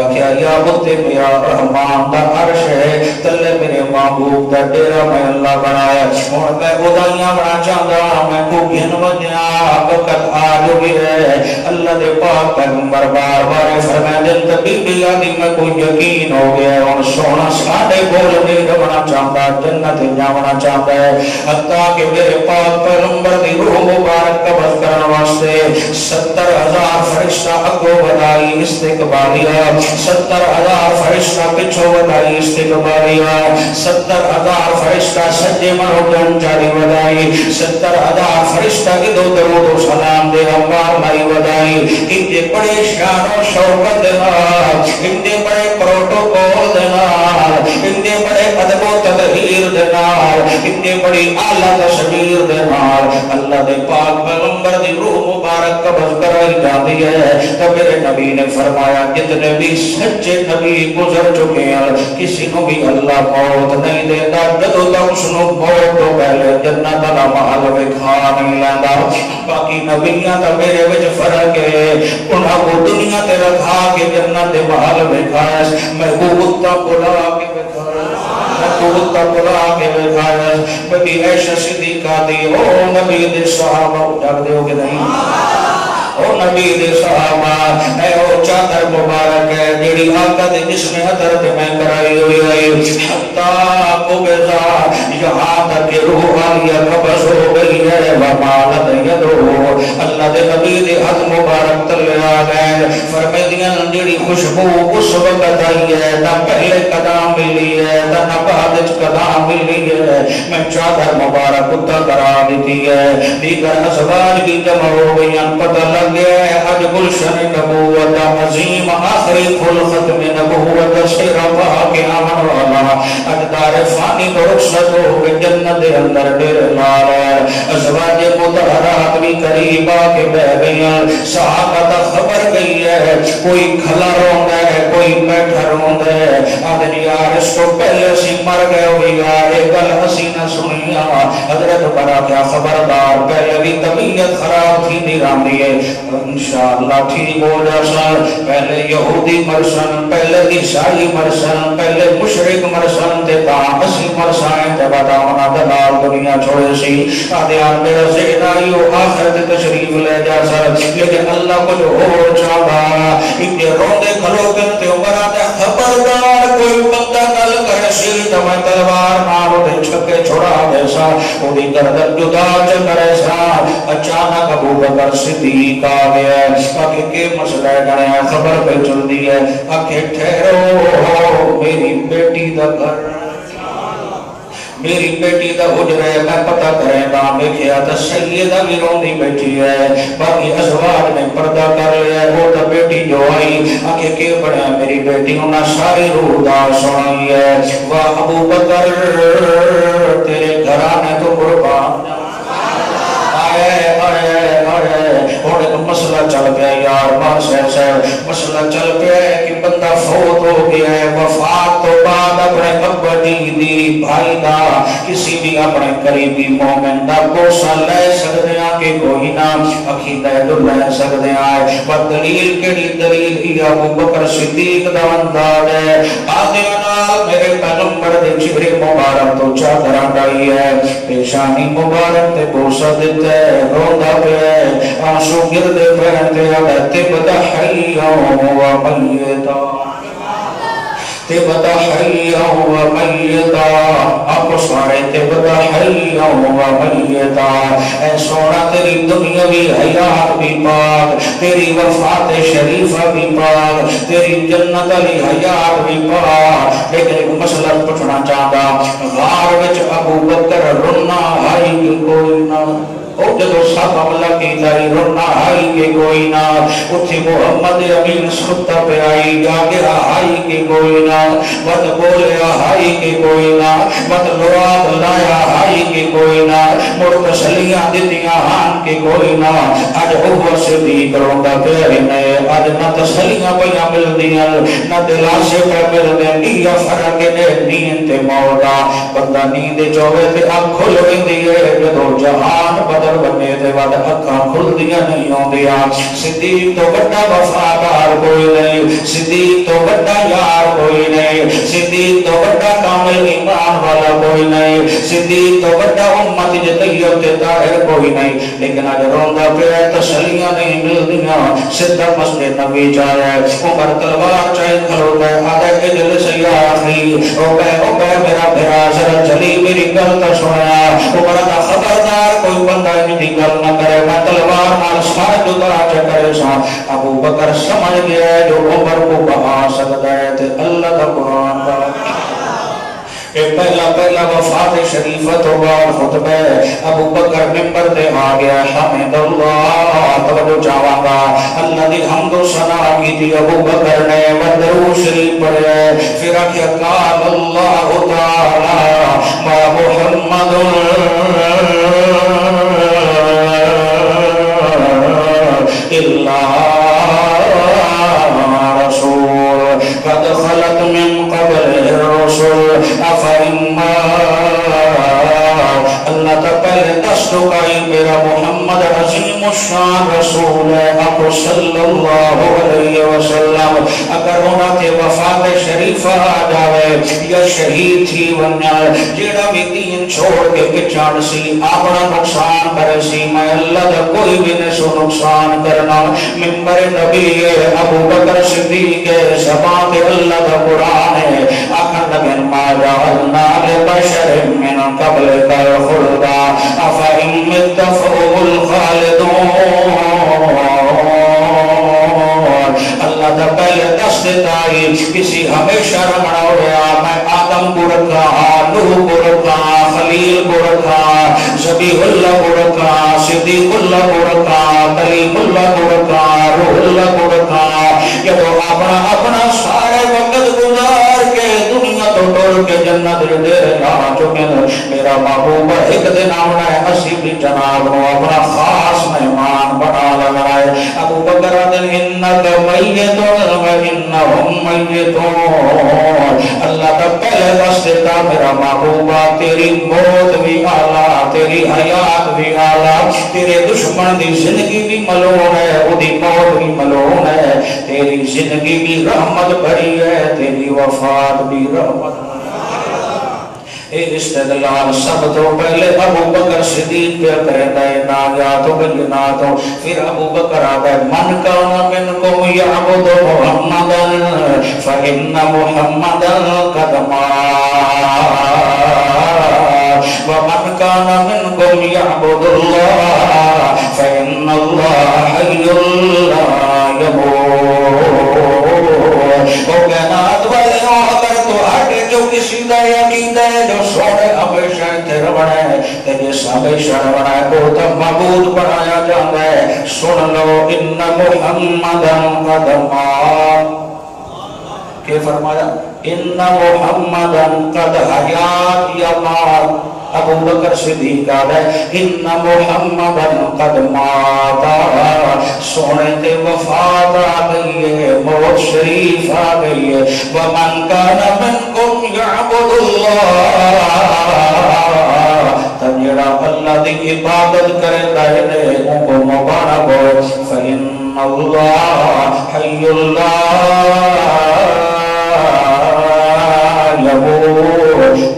کیا یا بھتے میرا رحمان دا عرش ہے تلے میرے محبوب دا ڈیرا میں اللہ بنایا اور میں ادائیاں بنا چاہتا میں کو گھن وجنا وقت آج بھی ہے اللہ دے پاک پیغمبر بار بار فرمائے دل تبیبی آدھی میں کو یقین ہو گیا اور سونا ساڑے بول دے ربنا چاہتا جنت جاونا چاہتا ہے حتیٰ کہ میرے پاک پیغمبر دی روح مبارک قبض کرنے واسطے 70,000 فرشتہ اگو ودائی استقبالیا 70,000 فرشتہ پچھو ودائی استقبالیا 70,000 فرشتہ سجے مرو جن جاری ودائی 70,000 فرشتہ ادو درود و سلام دے امبار لائی ودائی انجے بڑے شان و شوقت دینا انجے بڑے پروٹوکول دینا انجے بڑے ادب و تدہیر دینا انجے بڑی اعلیٰ تصویر دینا اللہ دے پاک پیغمبر دی روح مبارک قبض کرائی جاتی ہے تو میرے نبی نے فرمایا جتنے بھی سچے نبی گزر چکے ہیں کسی کو بھی اللہ موت نہیں دیتا جدو تک اس نے موت تو پہلے جنت اللہ محل میں کھا نہیں لینا باقی نبیاں تو میرے وچ فرق ہے انہاں کو دنیا تے رکھا کے جنت محل میں کھایا میں کو کتا بلا کے بکھایا میں کو کتا بلا کے بکھایا بڑی عائشہ صدیقہ دی او نبی دے صحابہ جاگ دے ہو کہ نہیں او نبی دے صحابہ اے او چادر مبارک ہے جیڑی آقا دے جسم حضرت میں کرائی ہوئی ہے حتیٰ قبضہ یہاں تک روح آلیا قبض ہو گئی ہے ومالت یدو اللہ دے نبی دے حد مبارک تلے آگئے فرمیدیاں جیڑی خوشبو اس وقت آئی ہے نہ پہلے قدام ملی ہے نہ بعد قدام ملی ہے میں چادر مبارک اتھا کرا دیتی ہے دیگر ازواج کی جمع ہو گئی پتہ لگ گیا ہے اج گلشن نبوت عظیم آخری پھول ختم نبوت سیرا پا کے آمن والا اج دار فانی تو رخصت ہو کے جنت دے اندر ڈیر لال ہے ازواج مطہرات بھی قریب آ کے بہ گئی صحابہ تا خبر گئی ہے کوئی کھلا روندا ہے کوئی بیٹھا روندا ہے آدھے یار اس کو پہلے سی مر گئے ہوئی یار ایک گل اسی نہ سنی حضرت بڑا کیا خبردار پہلے بھی طبیعت خراب تھی نہیں ہے انشاءاللہ ٹھیک ہو جاسن پہلے یہودی مرسن پہلے عیسائی مرسن پہلے مشرک مرسن تے تاں اسی مرسائیں تے بتاونا دلال دنیا چھوڑے سی آدھیان میرا ذہن آئیو آخرت تشریف لے جاسن لیکن اللہ کچھ ہو چاہا اتنے روندے کھلو گن تے عمرہ تے خبردار کوئی بندہ نل کرے سی تو میں تلوار مارو دے چھکے چھوڑا دے سا وہ دی گردن جدا چل کرے سا اچانک ابو بکر صدیق آ گیا آگے کے مسئلہ گنے خبر پہ چل دی ہے آگے ٹھہرو میری بیٹی دا گھر میری بیٹی دا حجرے میں پتہ کریں گا میں کیا تا سیدہ بھی روندی بیٹھی ہے باقی ازواج میں پردہ کر لیا وہ تا بیٹی جو آئی آگے کے بڑے میری بیٹی انہا ساری روح دا سنائی ہے واہ ابو بکر تیرے گھرانے تو قربان اور ایک مسئلہ چل گیا یار بس ایسا مسئلہ چل گیا ہے کہ بندہ فوت ہو گیا ہے وفات تو بعد اپنے ابا دی بھائی دا کسی بھی اپنے قریبی مومن دا بوسا لے سکتے ہیں کہ کوئی نہ عقیدہ جو لے سکتے ہیں پر دلیل کیڑی دلیل ہی ابو بکر صدیق دا انداز ہے آدھے نال میرے پیغمبر دے چہرے مبارک تو چادر ہٹائی ہے پیشانی مبارک تے بوسا دیتا ہے روندا پہ ہے آنسو گردے پہنتے ہیں تبدا حیاں و میتا تبدا حیاں و میتا آپ سارے تبدا حیاں و میتا اے سونا تیری دنیاوی حیات بھی پاک تیری وفات شریفہ بھی پاک تیری جنت علی حیات بھی پاک لیکن ایک مسئلہ پوچھنا چاہتا غار وچ ابو بکر رنا ہائی کی کوئی نہ اور جدو سب عملہ کی داری رنا آئی کے کوئی نہ اتھی محمد امین ستا پہ آئی جاگے آئی کے کوئی نہ مت بولے آئی کے کوئی نہ مت لواد لایا آئی کے کوئی نہ مرتسلیاں دیتیاں ہان کے کوئی نہ آج اوہ صدیق روندہ پیاری نئے آج نہ تسلیاں پہیاں مل دیا نہ دلاسے پہ مل دیا نیا فرق نے نیند مولا بندہ نیند چوہے تھے اب کھل گئی جدو جہان بدل بنے دے وعدہ اکھاں کھل دیا نہیں ہوں دیا صدیق تو بڑا وفادار کوئی نہیں صدیق تو بڑا یار کوئی نہیں صدیق تو بڑا کامل ایمان والا کوئی نہیں صدیق تو بڑا امت جتیت طاہر کوئی نہیں لیکن آج روندہ پہ تسلیاں نہیں مل دیا صدہ مسجد نبی جائے عمر تلوار چاہے کھلوتا ہے آدھے اجل سیاحی او بے میرا بھرا ذرا چلی میری گلتا سنیا عمر دا خبردار کوئی بندہ انہی گل نہ کرے میں تلوار مال سار جدا چکرے سا ابو بکر سمجھ گیا ہے جو عمر کو بہا سکتا ہے تے اللہ کا قرآن کا پہلا وفات شریفت ہوگا خطبہ ابو بکر ممبر دے آگیا حمد اللہ توجہ چاہاں گا اللہ دی حمد و ثنا کی تھی ابو بکر نے ودرو شریف پڑھے پھر اکھیا قال اللہ تعالی ما محمد رسول قد خلت من قبل الرسل افإما اللہ تا پہلے دست کائی میرا محمد عظیم الشان رسول ہے آپ صلی اللہ علیہ وسلم اگر انہاں کے وفات شریف آ جاوے یا شہید تھی ونیا جیڑا بھی دین چھوڑ کے پچھان سی اپنا نقصان کرے سی میں اللہ دا کوئی بھی نہیں سو نقصان کرنا ممبر نبی ابو بکر صدیق زبان اللہ دا قرآن ہے آخر لگن ما جعلنا لبشر من قبل کا خلدا افإن مت فهم الخالدون اللہ دا پہلے دست دائی کسی ہمیشہ رمنا ہوا میں آدم کو رکھا نوح کو رکھا خلیل کو رکھا، ذبیح اللہ کو رکھا، صدیق اللہ کو رکھا، کلیم اللہ کو رکھا، روح اللہ کو رکھا۔ جب اپنا اپنا سارے وقت گزار کے دنیا تو ٹور کے جنت دے رہا چکے، میرا محبوب ایک دن آنا ہے اسی بھی جناب کو اپنا خاص مہمان بنا لگا ہے۔ ابو بکر دن انک میتون و انہم میتون، اللہ کا پہلے دس دیتا میرا محبوبہ تیری موت بھی اعلیٰ، تیری حیات بھی اعلیٰ، تیرے دشمن دی زندگی بھی ملعون ہے، وہ دی موت بھی ملعون ہے، تیری زندگی بھی رحمت بھری ہے، تیری وفات بھی رحمت بھری ہے۔ استدلال سب تو پہلے ابو بکر صدیق پہ کرتا ہے ناجاتو بیناتو، پھر ابو بکر آتا ہے من کانا منکم یعبد محمدن فإن محمدن قد مات ومن کانا منکم یعبد اللہ فإن اللہ حی لا یموت۔ وہ کائنات والے اگر تو ہٹے جو کسی دا یقین ہے جو سونے ہمیشہ تیرا بنا ہے، تیرے ہمیشہ بنا ہے، وہ تو معبود بنایا جاتا ہے۔ سن لو ان محمدن قد مات، کہ فرمایا ان محمدن قد حیات یا مات۔ ابو بکر صدیق آدھا ہے ان محمدن قد ماتا، سونے تے وفات آ گئی ہے، موت شریف آ گئی ہے۔ ومن کان منکم یعبد اللہ، تجڑا اللہ دی عبادت کرے لائے ان کو مبارک ہو، فإن اللہ حی لا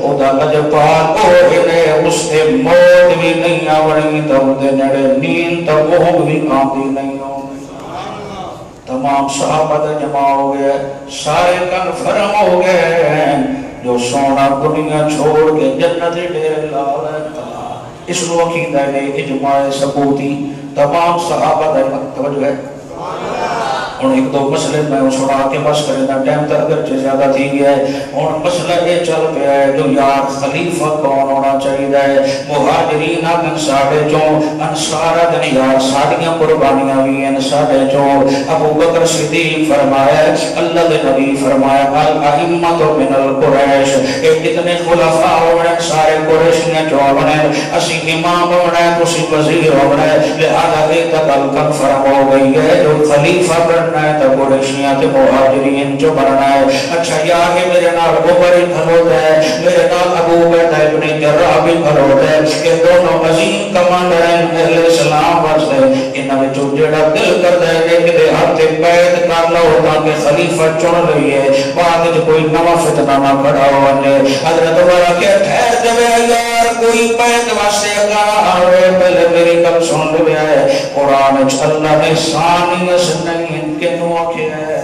خدا لجپال اوہنے اس سے موت بھی نہیں آوڑی، تو دے نڑے نیند تو وہ بھی آتی نہیں ہو۔ تمام صحابہ دا جمع ہو گئے، سارے کنفرم ہو گئے، جو سونا دنیا چھوڑ کے جنت ڈیر لاؤ۔ اس لوگ عقیدہ نے اجماع ثبوتی تمام صحابہ دا توجہ ہے۔ اور ایک دو مسئلے میں چھوڑا کے بس کرنا ٹائم تک اگرچہ زیادہ تھی گیا ہے، اور مسئلہ یہ چل پیا ہے جو یار خلیفہ کون ہونا چاہیے ہے۔ مہاجرین آگن ساڑھے چوں، انصار آگن یار ساڑھیاں قربانیاں بھی ہیں ساڑھے چوں۔ ابو بکر صدیق فرمایا، اللہ دے نبی فرمایا الائمۃ من القریش، اتنے خلفاء ہونے سارے قریشیاں جو ہونے، اسی امام ہونے تسی وزیر ہونے، لہذا ایک تکل کنفرم ہو گئی ہے جو خلیفہ بن تو قریشیاں تے مہاجرین جو بننا ہے۔ اچھا یار ہے میرے نال عمر کھلوتا ہے، میرے نال ابو عبیدہ ابن جراح بھی کھلوتا ہے، یہ دونوں عظیم کمانڈر ہیں اہل اسلام واسطے۔ انہاں وچوں جڑا دل کردا ہے کہ دے ہاتھ تے بیعت کر لو تاکہ خلیفہ چن لئیے، بعد وچ کوئی نواں فتنہ نہ کھڑا ہو ونے۔ حضرت عمر کہ ٹھہر جاوے یار کوئی بیعت واسطے اگا آوے، پہلے میری گل سن لے ہے۔ قرآن وچ اللہ نے ثانیہ نہیں کنو آکھے ہے،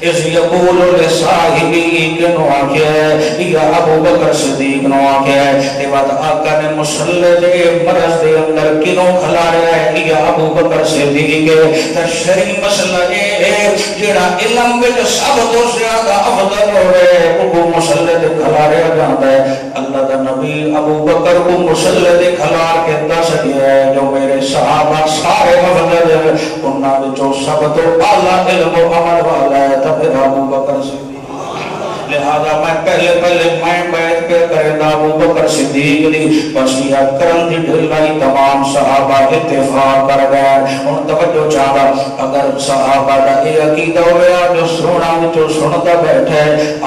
اس یقول لصاحبی کنو آکھے ہے، یا ابو بکر صدیق نو آکھے ہے۔ یہ بات آقا نے مسلح دے مرض دے اندر کنو کھلا رہا ہے، یا ابو بکر صدیق ہے۔ تشریح مسئلہ ہے جڑا علم میں سب تو زیادہ افضل ہو رہے ہیں، وہ مسلح دے کھلا رہا جاتا ہے۔ اللہ دا نبی ابو بکر کو مسلح دے کھلا کے دس گیا ہے جو میرے صحابہ سارے افضل ہیں، انہاں وچوں سب تو اعلیٰ علم و عمل والا ہے پھر ابو بکر صدیق۔ لہذا میں پہلے میں بیعت پہ کرنا ابو بکر صدیق دی وصیت کرن دی ڈھلائی تمام صحابہ اتفاق کر گئے۔ ان توجہ چاہتا اگر صحابہ دا یہ عقیدہ ہویا جو سونا جو سنتا بیٹھے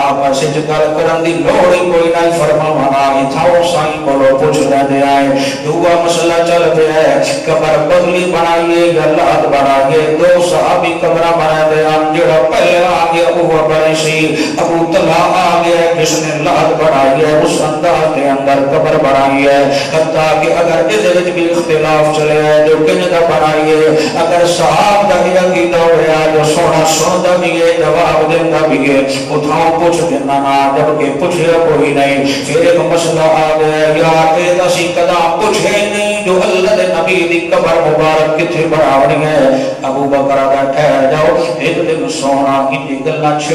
آپا سے جگل کرن دی لوڑی کوئی نہیں، فرمانا اتھاؤ سائیں بولو پوچھ لینے آئے۔ دعا مسئلہ چل پہ ہے، قبر بغلی بنائیے یا لاد بنائیے، دو صحابی قبرہ بنا دے جڑا پہلے آگیا وہ بڑی سی ابو طلحہ آگیا جس نے لاد بنائی ہے، اس انداز کے اندر قبر بنائی ہے، حتیٰ کہ اگر اس بھی اختلاف چلے ہے جو کنجدہ بنائی ہے، اگر صحاب دا ہی عقیدہ ہویا جو سونا سنتا بھی ہے جواب دینا بھی ہے، اتھاؤں پوچھ دینا نا جبکہ پوچھے کوئی نہیں۔ پھر ایک مسئلہ آگیا یا ایدہ سی قدام پوچھے نہیں جو اللہ دے نبی دی قبر مبارک کتھے بناونی ہے۔ ابو بکر آگا ٹھہر جاؤ، ایک دن سونا کی گلنا چھڑ